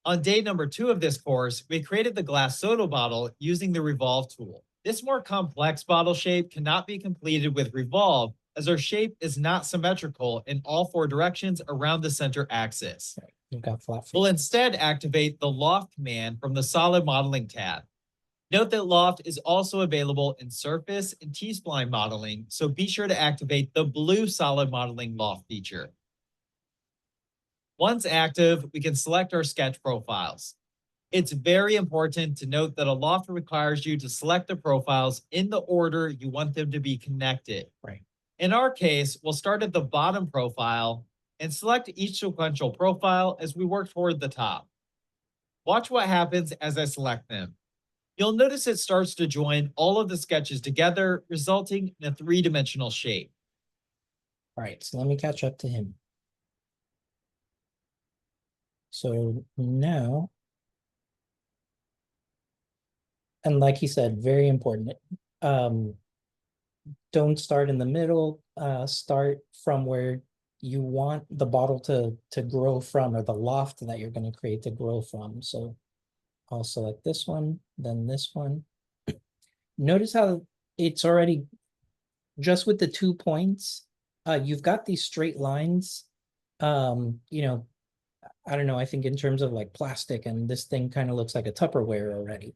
Speaker 4: On day number 2 of this course, we created the glass soda bottle using the Revolve tool. This more complex bottle shape cannot be completed with Revolve, as our shape is not symmetrical in all 4 directions around the center axis.
Speaker 2: You've got flat feet.
Speaker 4: We'll instead activate the Loft command from the Solid Modeling tab. Note that Loft is also available in Surface and T-Spline modeling, so be sure to activate the blue Solid Modeling Loft feature. Once active, we can select our sketch profiles. It's very important to note that a Loft requires you to select the profiles in the order you want them to be connected.
Speaker 2: Right.
Speaker 4: In our case, we'll start at the bottom profile and select each sequential profile as we work toward the top. Watch what happens as I select them. You'll notice it starts to join all of the sketches together, resulting in a 3-dimensional shape.
Speaker 2: All right, so let me catch up to him. So now, and like he said, very important. Don't start in the middle. Start from where you want the bottle to grow from, or the loft that you're going to create to grow from. So I'll select this one, then this one. Notice how it's already, just with the 2 points, you've got these straight lines. You know, I don't know, I think in terms of like plastic, and this thing kind of looks like a Tupperware already.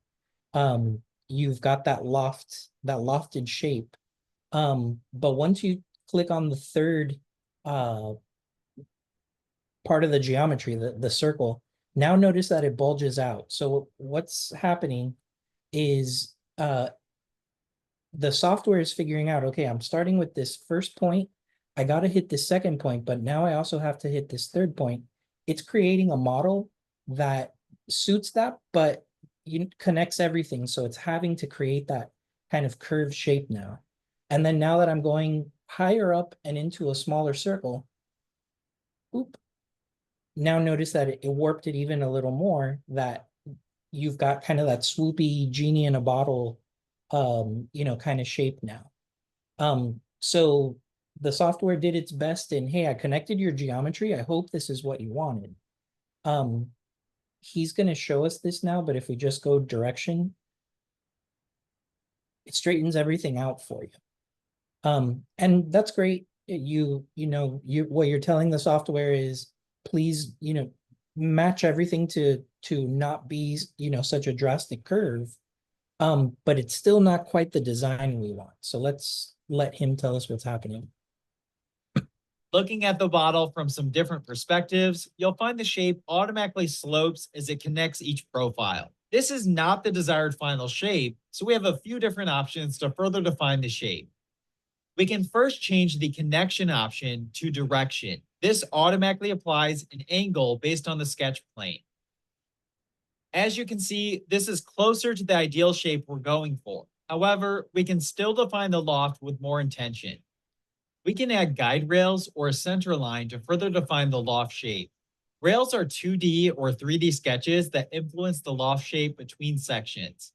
Speaker 2: You've got that lofted shape. But once you click on the third part of the geometry, the circle, now notice that it bulges out. So what's happening is the software is figuring out, okay, I'm starting with this first point. I got to hit this second point, but now I also have to hit this third point. It's creating a model that suits that, but connects everything. So it's having to create that kind of curved shape now. And then now that I'm going higher up and into a smaller circle, oop, now notice that it warped it even a little more, that you've got kind of that swoopy genie in a bottle, you know, kind of shape now. So the software did its best in, hey, I connected your geometry. I hope this is what you wanted. He's going to show us this now, but if we just go direction, it straightens everything out for you. And that's great. What you're telling the software is, please, match everything to not be, such a drastic curve. But it's still not quite the design we want. So let's let him tell us what's happening.
Speaker 4: Looking at the bottle from some different perspectives, you'll find the shape automatically slopes as it connects each profile. This is not the desired final shape, so we have a few different options to further define the shape. We can first change the connection option to direction. This automatically applies an angle based on the sketch plane. As you can see, this is closer to the ideal shape we're going for. However, we can still define the loft with more intention. We can add guide rails or a center line to further define the loft shape. Rails are 2D or 3D sketches that influence the loft shape between sections.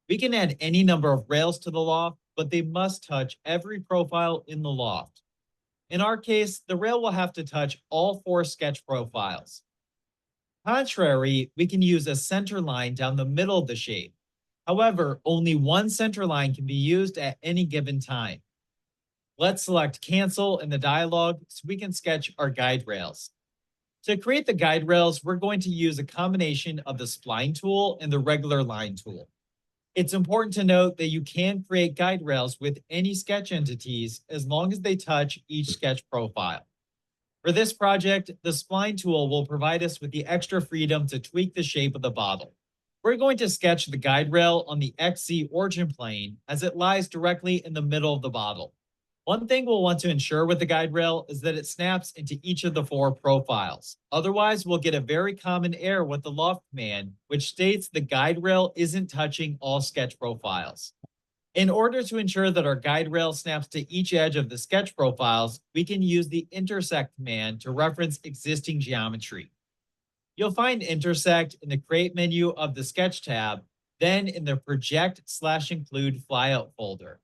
Speaker 4: We can add any number of rails to the loft, but they must touch every profile in the loft. In our case, the rail will have to touch all 4 sketch profiles. Contrary, we can use a center line down the middle of the shape. However, only one center line can be used at any given time. Let's select Cancel in the dialog so we can sketch our guide rails. To create the guide rails, we're going to use a combination of the spline tool and the regular line tool. It's important to note that you can create guide rails with any sketch entities as long as they touch each sketch profile. For this project, the spline tool will provide us with the extra freedom to tweak the shape of the bottle. We're going to sketch the guide rail on the XZ origin plane as it lies directly in the middle of the bottle. One thing we'll want to ensure with the guide rail is that it snaps into each of the 4 profiles. Otherwise, we'll get a very common error with the loft command, which states the guide rail isn't touching all sketch profiles. In order to ensure that our guide rail snaps to each edge of the sketch profiles, we can use the intersect command to reference existing geometry. You'll find intersect in the Create menu of the Sketch tab, then in the Project/Include flyout folder.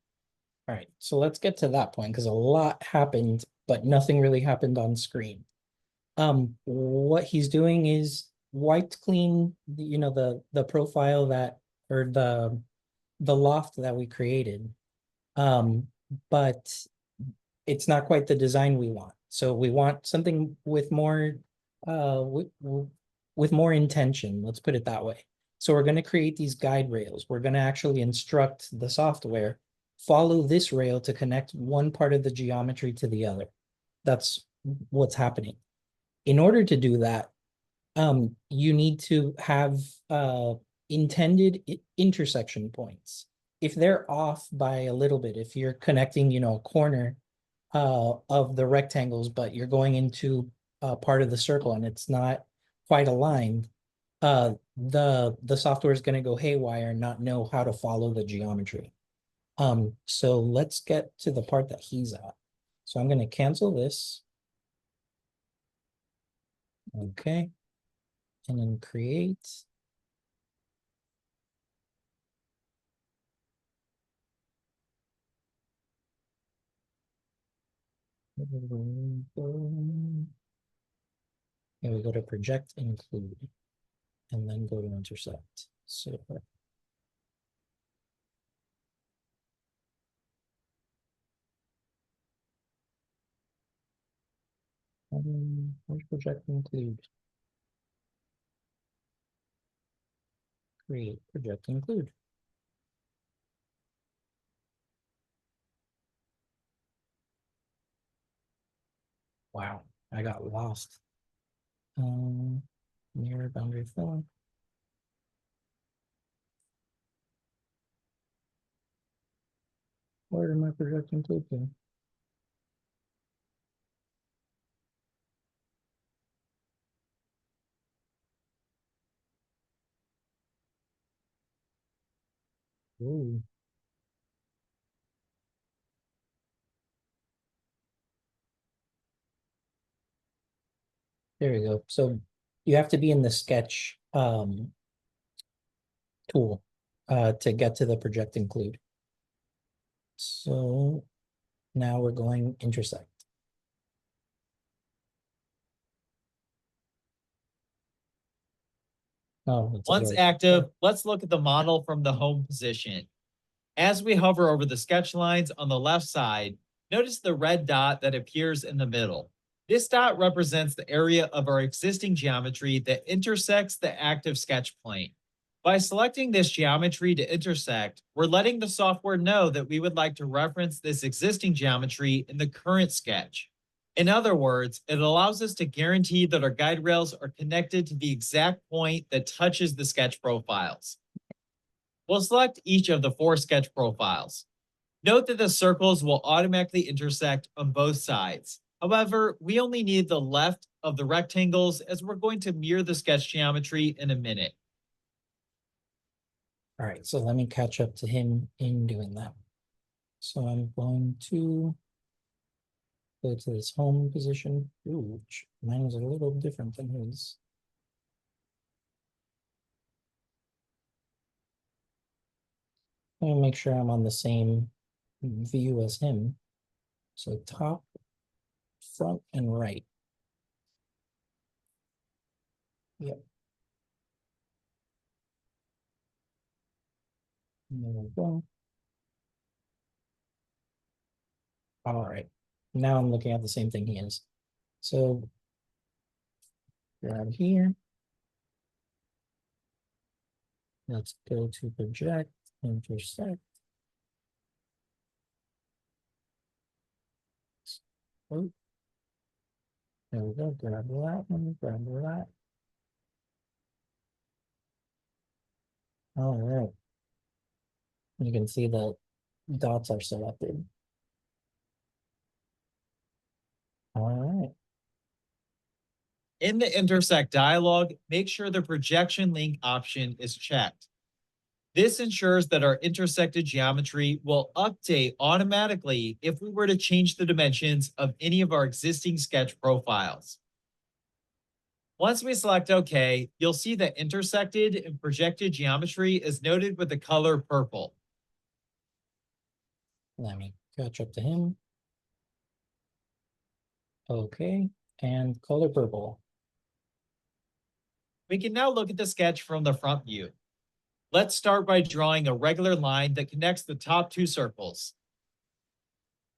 Speaker 2: All right, so let's get to that point because a lot happened, but nothing really happened on screen. What he's doing is wiped clean, the profile that, or the loft that we created. But it's not quite the design we want. So we want something with more, with more intention. Let's put it that way. So we're going to create these guide rails. We're going to actually instruct the software, follow this rail to connect one part of the geometry to the other. That's what's happening. In order to do that, you need to have intended intersection points. If they're off by a little bit, if you're connecting, a corner of the rectangles, but you're going into part of the circle and it's not quite aligned, the software is going to go haywire and not know how to follow the geometry. So let's get to the part that he's at. So I'm going to cancel this. Okay. And then create. And we go to project include and then go to intersect. So where's project include? Create project include. Wow, I got lost. Mirror boundary filling. Where did my project include to? Ooh. There we go. So you have to be in the sketch tool to get to the project include. So now we're going intersect. Oh,
Speaker 4: Once active, let's look at the model from the home position. As we hover over the sketch lines on the left side, notice the red dot that appears in the middle. This dot represents the area of our existing geometry that intersects the active sketch plane. By selecting this geometry to intersect, we're letting the software know that we would like to reference this existing geometry in the current sketch. In other words, it allows us to guarantee that our guide rails are connected to the exact point that touches the sketch profiles. We'll select each of the 4 sketch profiles. Note that the circles will automatically intersect on both sides. However, we only need the left of the rectangles as we're going to mirror the sketch geometry in a minute.
Speaker 2: All right, so let me catch up to him in doing that. So I'm going to go to this home position. Ooh, mine is a little different than his. Let me make sure I'm on the same view as him. So top, front, and right. Yep. There we go. All right. Now I'm looking at the same thing he is. So grab here. Let's go to project, intersect. Oh. There we go. Grab that one, grab that. All right. You can see the dots are selected. All right.
Speaker 4: In the intersect dialog, make sure the projection link option is checked. This ensures that our intersected geometry will update automatically if we were to change the dimensions of any of our existing sketch profiles. Once we select OK, you'll see that intersected and projected geometry is noted with the color purple.
Speaker 2: Let me catch up to him. Okay, and color purple.
Speaker 4: We can now look at the sketch from the front view. Let's start by drawing a regular line that connects the top 2 circles.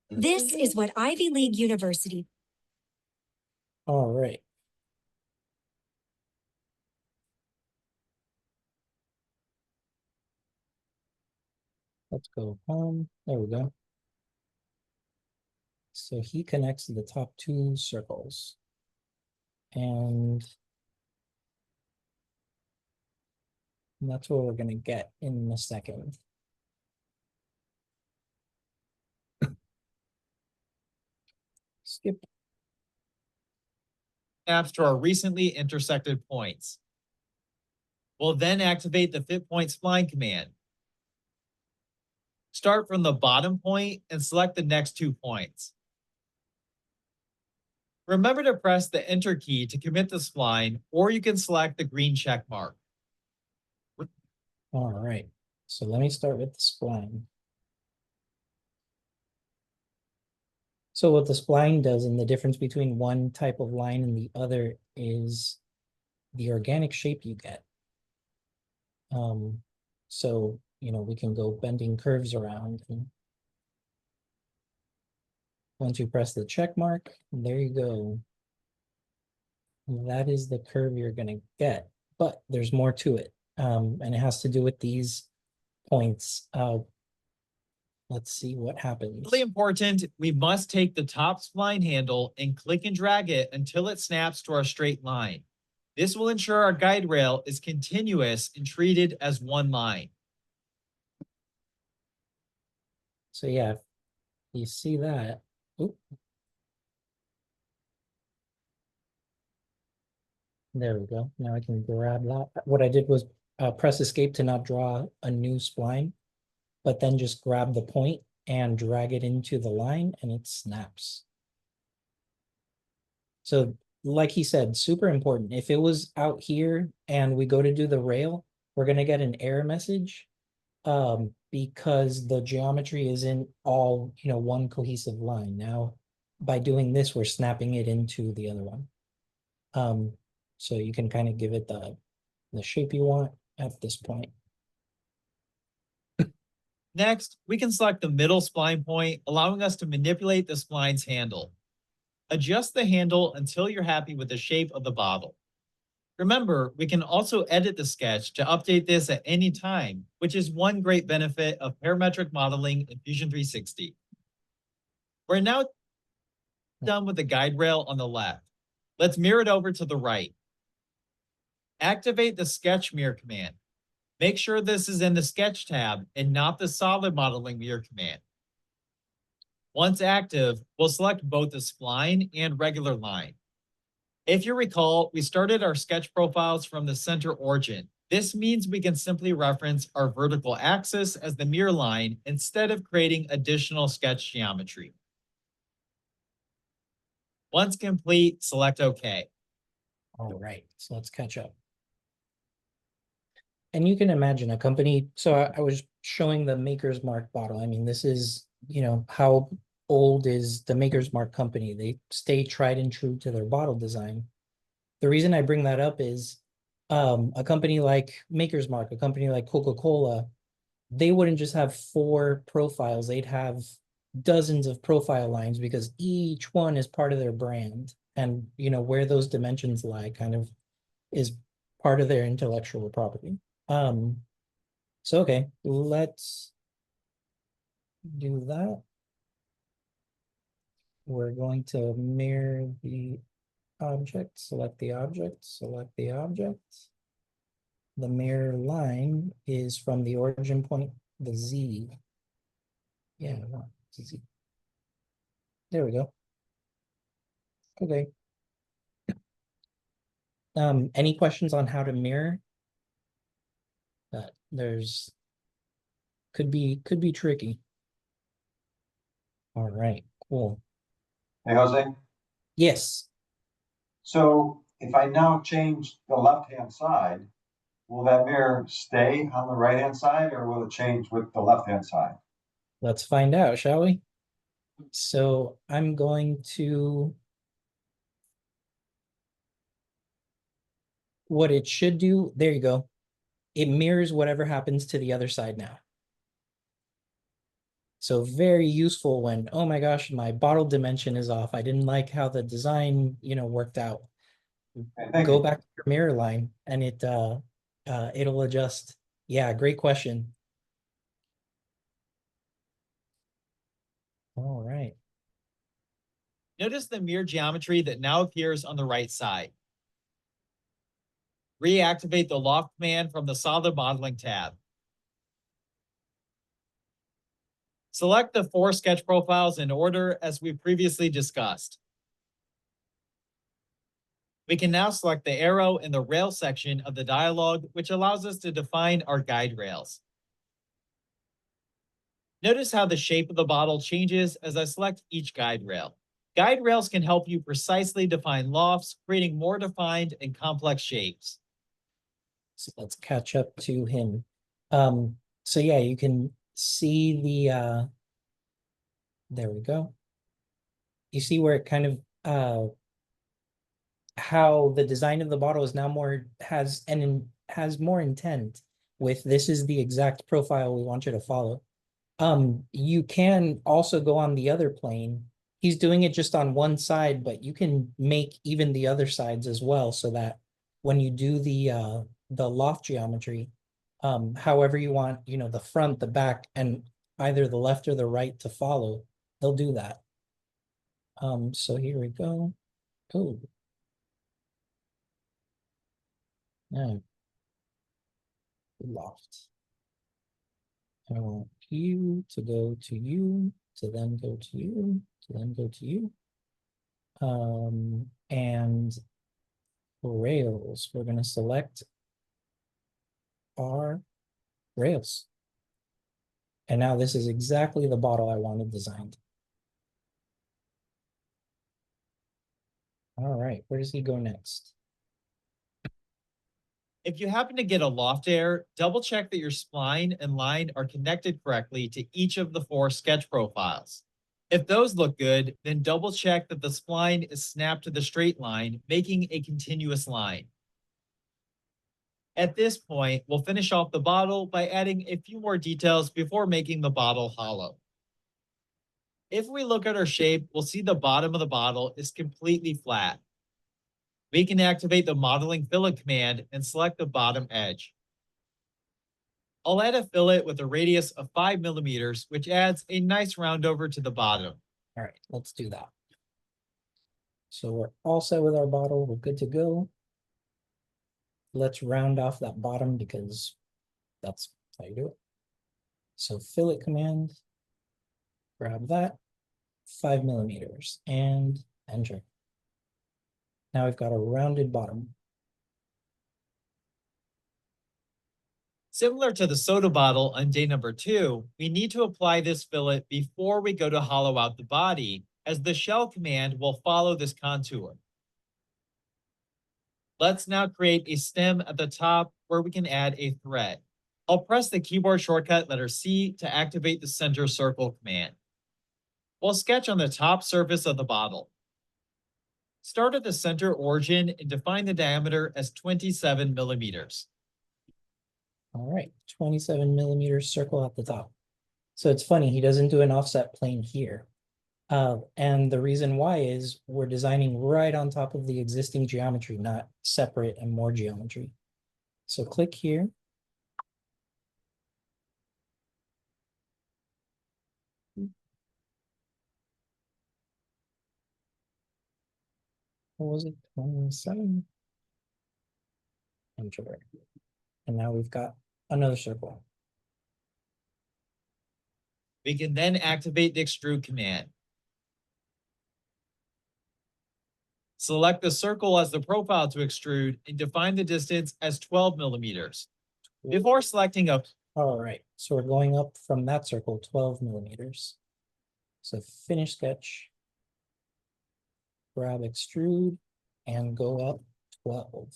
Speaker 8: This is what Ivy League University.
Speaker 2: All right. Let's go home. There we go. So he connects the top 2 circles. And that's what we're going to get in a second. Skip.
Speaker 4: Snaps to our recently intersected points. We'll then activate the Fit Point Spline command. Start from the bottom point and select the next 2 points. Remember to press the Enter key to commit the spline, or you can select the green check mark.
Speaker 2: All right, so let me start with the spline. So what the spline does, and the difference between one type of line and the other, is the organic shape you get. So, you know, we can go bending curves around. And once you press the check mark, there you go. That is the curve you're going to get, but there's more to it. And it has to do with these points. Let's see what happens.
Speaker 4: Really important, we must take the top spline handle and click and drag it until it snaps to our straight line. This will ensure our guide rail is continuous and treated as one line.
Speaker 2: So yeah, you see that. Oop. There we go. Now I can grab that. What I did was press escape to not draw a new spline, but then just grab the point and drag it into the line and it snaps. So like he said, super important. If it was out here and we go to do the rail, we're going to get an error message because the geometry isn't all, you know, one cohesive line. Now, by doing this, we're snapping it into the other one. So you can kind of give it the shape you want at this point.
Speaker 4: Next, we can select the middle spline point, allowing us to manipulate the spline's handle. Adjust the handle until you're happy with the shape of the bottle. Remember, we can also edit the sketch to update this at any time, which is one great benefit of parametric modeling in Fusion 360. We're now Done with the guide rail on the left. Let's mirror it over to the right. Activate the Sketch Mirror command. Make sure this is in the Sketch tab and not the Solid Modeling Mirror command. Once active, we'll select both the spline and regular line. If you recall, we started our sketch profiles from the center origin. This means we can simply reference our vertical axis as the mirror line instead of creating additional sketch geometry. Once complete, select OK.
Speaker 2: All right, so let's catch up. And you can imagine a company, so I was showing the Maker's Mark bottle. I mean, this is, how old is the Maker's Mark company? They stay tried and true to their bottle design. The reason I bring that up is a company like Maker's Mark, a company like Coca-Cola, they wouldn't just have 4 profiles. They'd have dozens of profile lines because each one is part of their brand. And, where those dimensions lie kind of is part of their intellectual property. So, okay, let's do that. We're going to mirror the object, select the object, select the object. The mirror line is from the origin point, the Z. Yeah, Z. There we go. Okay. Any questions on how to mirror? Could be tricky. All right, cool.
Speaker 9: Hey, Jose.
Speaker 2: Yes.
Speaker 9: So if I now change the left-hand side, will that mirror stay on the right-hand side or will it change with the left-hand side?
Speaker 2: Let's find out, shall we? So I'm going to, what it should do, there you go. It mirrors whatever happens to the other side now. So very useful when, oh my gosh, my bottle dimension is off. I didn't like how the design, worked out. Go back to your mirror line and it'll adjust. Yeah, great question. All right.
Speaker 4: Notice the mirror geometry that now appears on the right side. Reactivate the loft command from the Solid Modeling tab. Select the 4 sketch profiles in order as we previously discussed. We can now select the arrow in the rail section of the dialog, which allows us to define our guide rails. Notice how the shape of the bottle changes as I select each guide rail. Guide rails can help you precisely define lofts, creating more defined and complex shapes.
Speaker 2: So let's catch up to him. So yeah, you can see the, there we go. You see where it kind of, how the design of the bottle is now has more intent with this is the exact profile we want you to follow. You can also go on the other plane. He's doing it just on one side, but you can make even the other sides as well so that when you do the loft geometry, however you want, the front, the back, and either the left or the right to follow, they'll do that. So here we go. Oh. No. Loft. I want you to go to you, to then go to you, to then go to you. And rails, we're going to select our rails. And now this is exactly the bottle I wanted designed. All right, where does he go next?
Speaker 4: If you happen to get a loft error, double check that your spline and line are connected correctly to each of the 4 sketch profiles. If those look good, then double check that the spline is snapped to the straight line, making a continuous line. At this point, we'll finish off the bottle by adding a few more details before making the bottle hollow. If we look at our shape, we'll see the bottom of the bottle is completely flat. We can activate the Modeling Fillet command and select the bottom edge. I'll add a fillet with a radius of 5 millimeters, which adds a nice round over to the bottom.
Speaker 2: All right, let's do that. So we're all set with our bottle. We're good to go. Let's round off that bottom because that's how you do it. So fillet command, grab that, 5 millimeters, and enter. Now we've got a rounded bottom.
Speaker 4: Similar to the soda bottle on day number 2, we need to apply this fillet before we go to hollow out the body, as the shell command will follow this contour. Let's now create a stem at the top where we can add a thread. I'll press the keyboard shortcut letter C to activate the center circle command. We'll sketch on the top surface of the bottle. Start at the center origin and define the diameter as 27 millimeters.
Speaker 2: All right, 27 millimeters circle at the top. So it's funny, he doesn't do an offset plane here. And the reason why is we're designing right on top of the existing geometry, not separate and more geometry. So click here. What was it? 27. Enter. And now we've got another circle.
Speaker 4: We can then activate the extrude command. Select the circle as the profile to extrude and define the distance as 12 millimeters. Before selecting a...
Speaker 2: All right, so we're going up from that circle 12 millimeters. So finish sketch, grab extrude, and go up 12.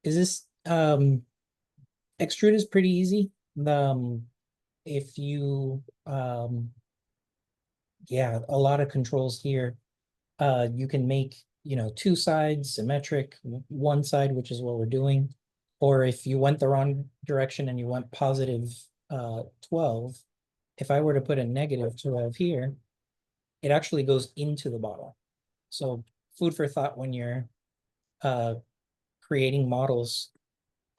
Speaker 2: Is this, extrude is pretty easy. If you, yeah, a lot of controls here. You can make, you know, 2 sides symmetric, one side, which is what we're doing. Or if you went the wrong direction and you went positive 12, if I were to put a negative 12 here, it actually goes into the bottle. So food for thought when you're creating models.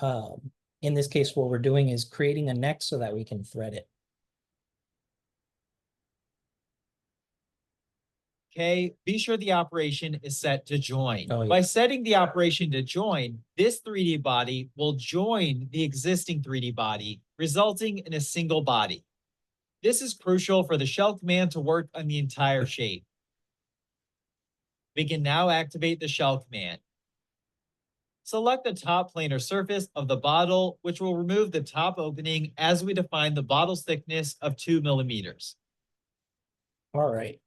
Speaker 2: In this case, what we're doing is creating a neck so that we can thread it.
Speaker 4: Okay, be sure the operation is set to join.
Speaker 2: Oh, yeah.
Speaker 4: By setting the operation to join, this 3D body will join the existing 3D body, resulting in a single body. This is crucial for the shell command to work on the entire shape. We can now activate the shell command. Select the top planar surface of the bottle, which will remove the top opening as we define the bottle's thickness of 2 millimeters.
Speaker 2: All right.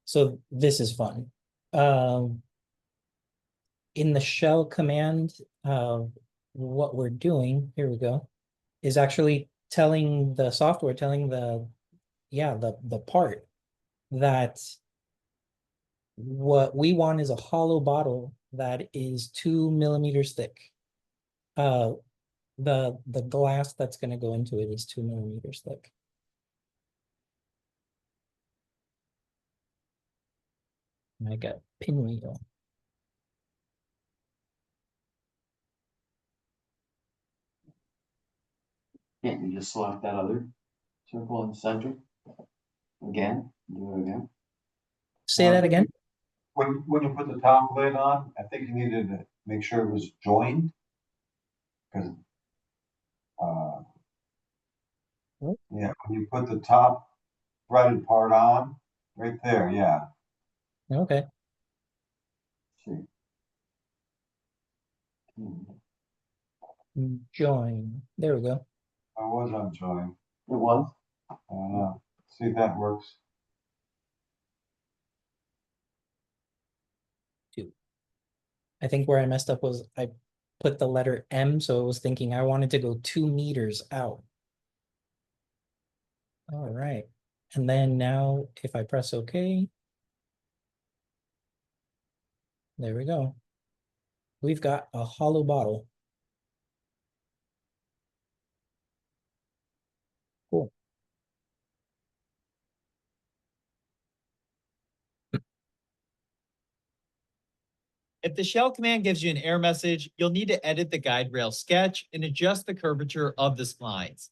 Speaker 2: So this is fun. In the shell command, what we're doing, here we go, is actually telling the software, telling the part that what we want is a hollow bottle that is 2 millimeters thick. The glass that's going to go into it is 2 millimeters thick. I got pinwheel.
Speaker 10: Can't you just select that other circle in the center? Again, do it again.
Speaker 2: Say that again.
Speaker 9: When you put the top lid on, I think you needed to make sure it was joined. Because, yeah, when you put the top threaded part on, right there, yeah.
Speaker 2: Okay.
Speaker 9: See.
Speaker 2: Join. There we go.
Speaker 9: I was on join.
Speaker 10: It was?
Speaker 9: I don't know. See if that works.
Speaker 2: 2. I think where I messed up was I put the letter M, so it was thinking I wanted to go 2 meters out. All right. And then now if I press OK, there we go. We've got a hollow bottle. Cool.
Speaker 4: If the shell command gives you an error message, you'll need to edit the guide rail sketch and adjust the curvature of the splines.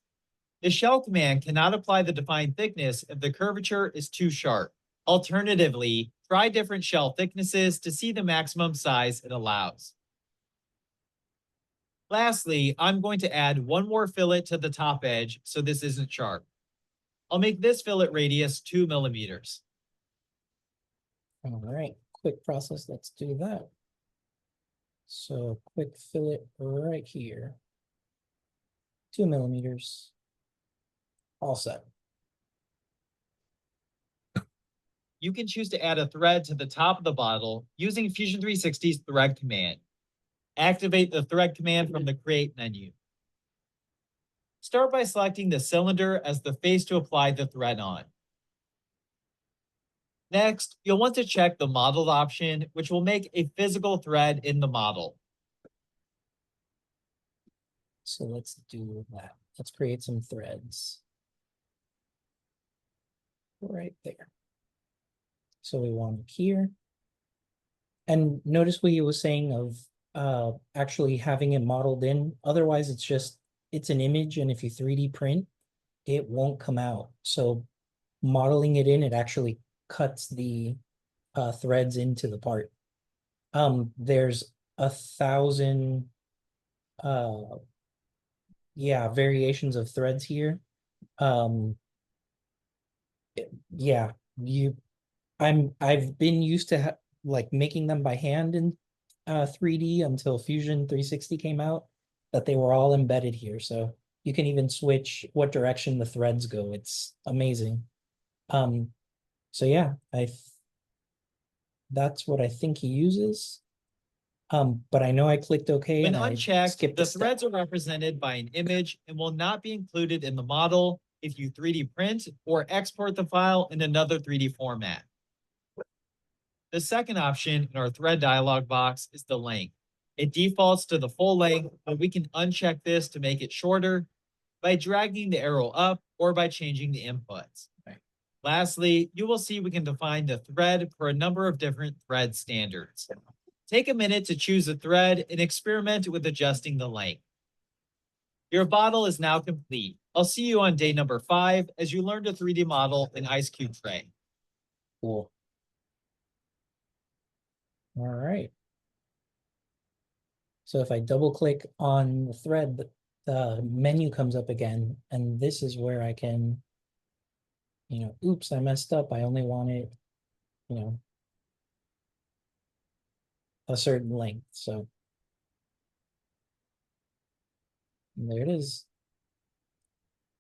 Speaker 4: The shell command cannot apply the defined thickness if the curvature is too sharp. Alternatively, try different shell thicknesses to see the maximum size it allows. Lastly, I'm going to add one more fillet to the top edge so this isn't sharp. I'll make this fillet radius 2 millimeters.
Speaker 2: All right, quick process, let's do that. So quick fillet right here. 2 millimeters. All set.
Speaker 4: You can choose to add a thread to the top of the bottle using Fusion 360's thread command. Activate the thread command from the Create menu. Start by selecting the cylinder as the face to apply the thread on. Next, you'll want to check the modeled option, which will make a physical thread in the model.
Speaker 2: So let's do that. Let's create some threads. Right there. So we want it here. And notice what he was saying of actually having it modeled in. Otherwise, it's an image, and if you 3D print, it won't come out. So modeling it in, it actually cuts the threads into the part. There's 1,000 variations of threads here. Yeah, I've been used to like making them by hand in 3D until Fusion 360 came out, that they were all embedded here. So you can even switch what direction the threads go. It's amazing. So yeah, that's what I think he uses. But I know I clicked OK
Speaker 4: When
Speaker 2: and I
Speaker 4: unchecked,
Speaker 2: skipped
Speaker 4: the
Speaker 2: a step.
Speaker 4: threads are represented by an image and will not be included in the model if you 3D print or export the file in another 3D format. The second option in our thread dialog box is the length. It defaults to the full length, but we can uncheck this to make it shorter by dragging the arrow up or by changing the inputs.
Speaker 2: Right.
Speaker 4: Lastly, you will see we can define the thread for a number of different thread standards. Take a minute to choose a thread and experiment with adjusting the length. Your bottle is now complete. I'll see you on day number 5 as you learn to 3D model an ice cube tray.
Speaker 2: Cool. All right. So if I double click on the thread, the menu comes up again, and this is where I can, oops, I messed up. I only wanted, a certain length. So there it is.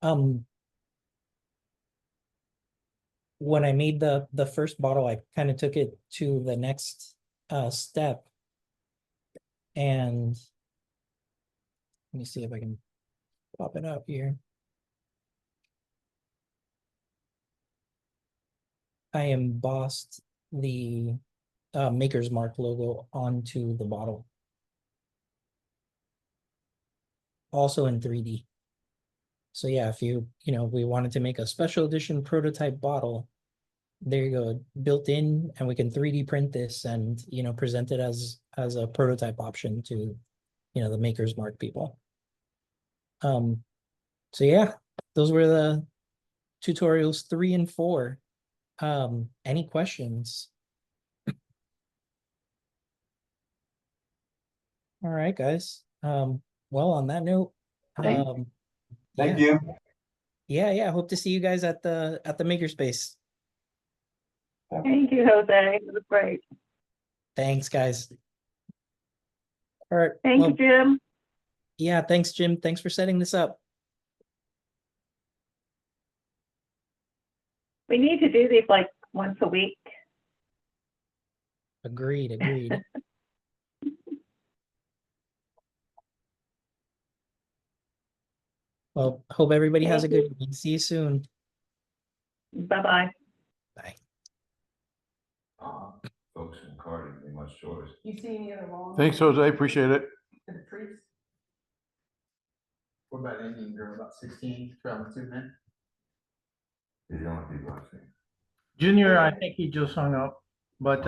Speaker 2: When I made the first bottle, I kind of took it to the next step. And let me see if I can pop it up here. I embossed the Maker's Mark logo onto the bottle. Also in 3D. So yeah, if we wanted to make a special edition prototype bottle, there you go, built in, and we can 3D print this and, present it as a prototype option to, the Maker's Mark people. So yeah, those were the tutorials 3 and 4. Any questions? All right, guys. Well, on that note,
Speaker 9: Thank you.
Speaker 2: Yeah. Hope to see you guys at the MakerSpace.
Speaker 3: Thank you, Jose. It was great.
Speaker 2: Thanks, guys. All right.
Speaker 3: Thank
Speaker 2: well,
Speaker 3: you, Jim.
Speaker 2: Yeah, thanks, Jim. Thanks for setting this up.
Speaker 3: We need to do these like once a week.
Speaker 2: Agreed. Well, hope everybody has a good evening. See you soon.
Speaker 3: Bye-bye.
Speaker 2: Bye.
Speaker 6: Folks in Cardi, they must choice.
Speaker 11: You see any other long?
Speaker 6: Thanks, Jose. Appreciate it.
Speaker 11: The trees? What about Indian girl, about 16, 12, 2 men?
Speaker 6: He's the only people I've seen.
Speaker 11: Junior, I think he just hung up, but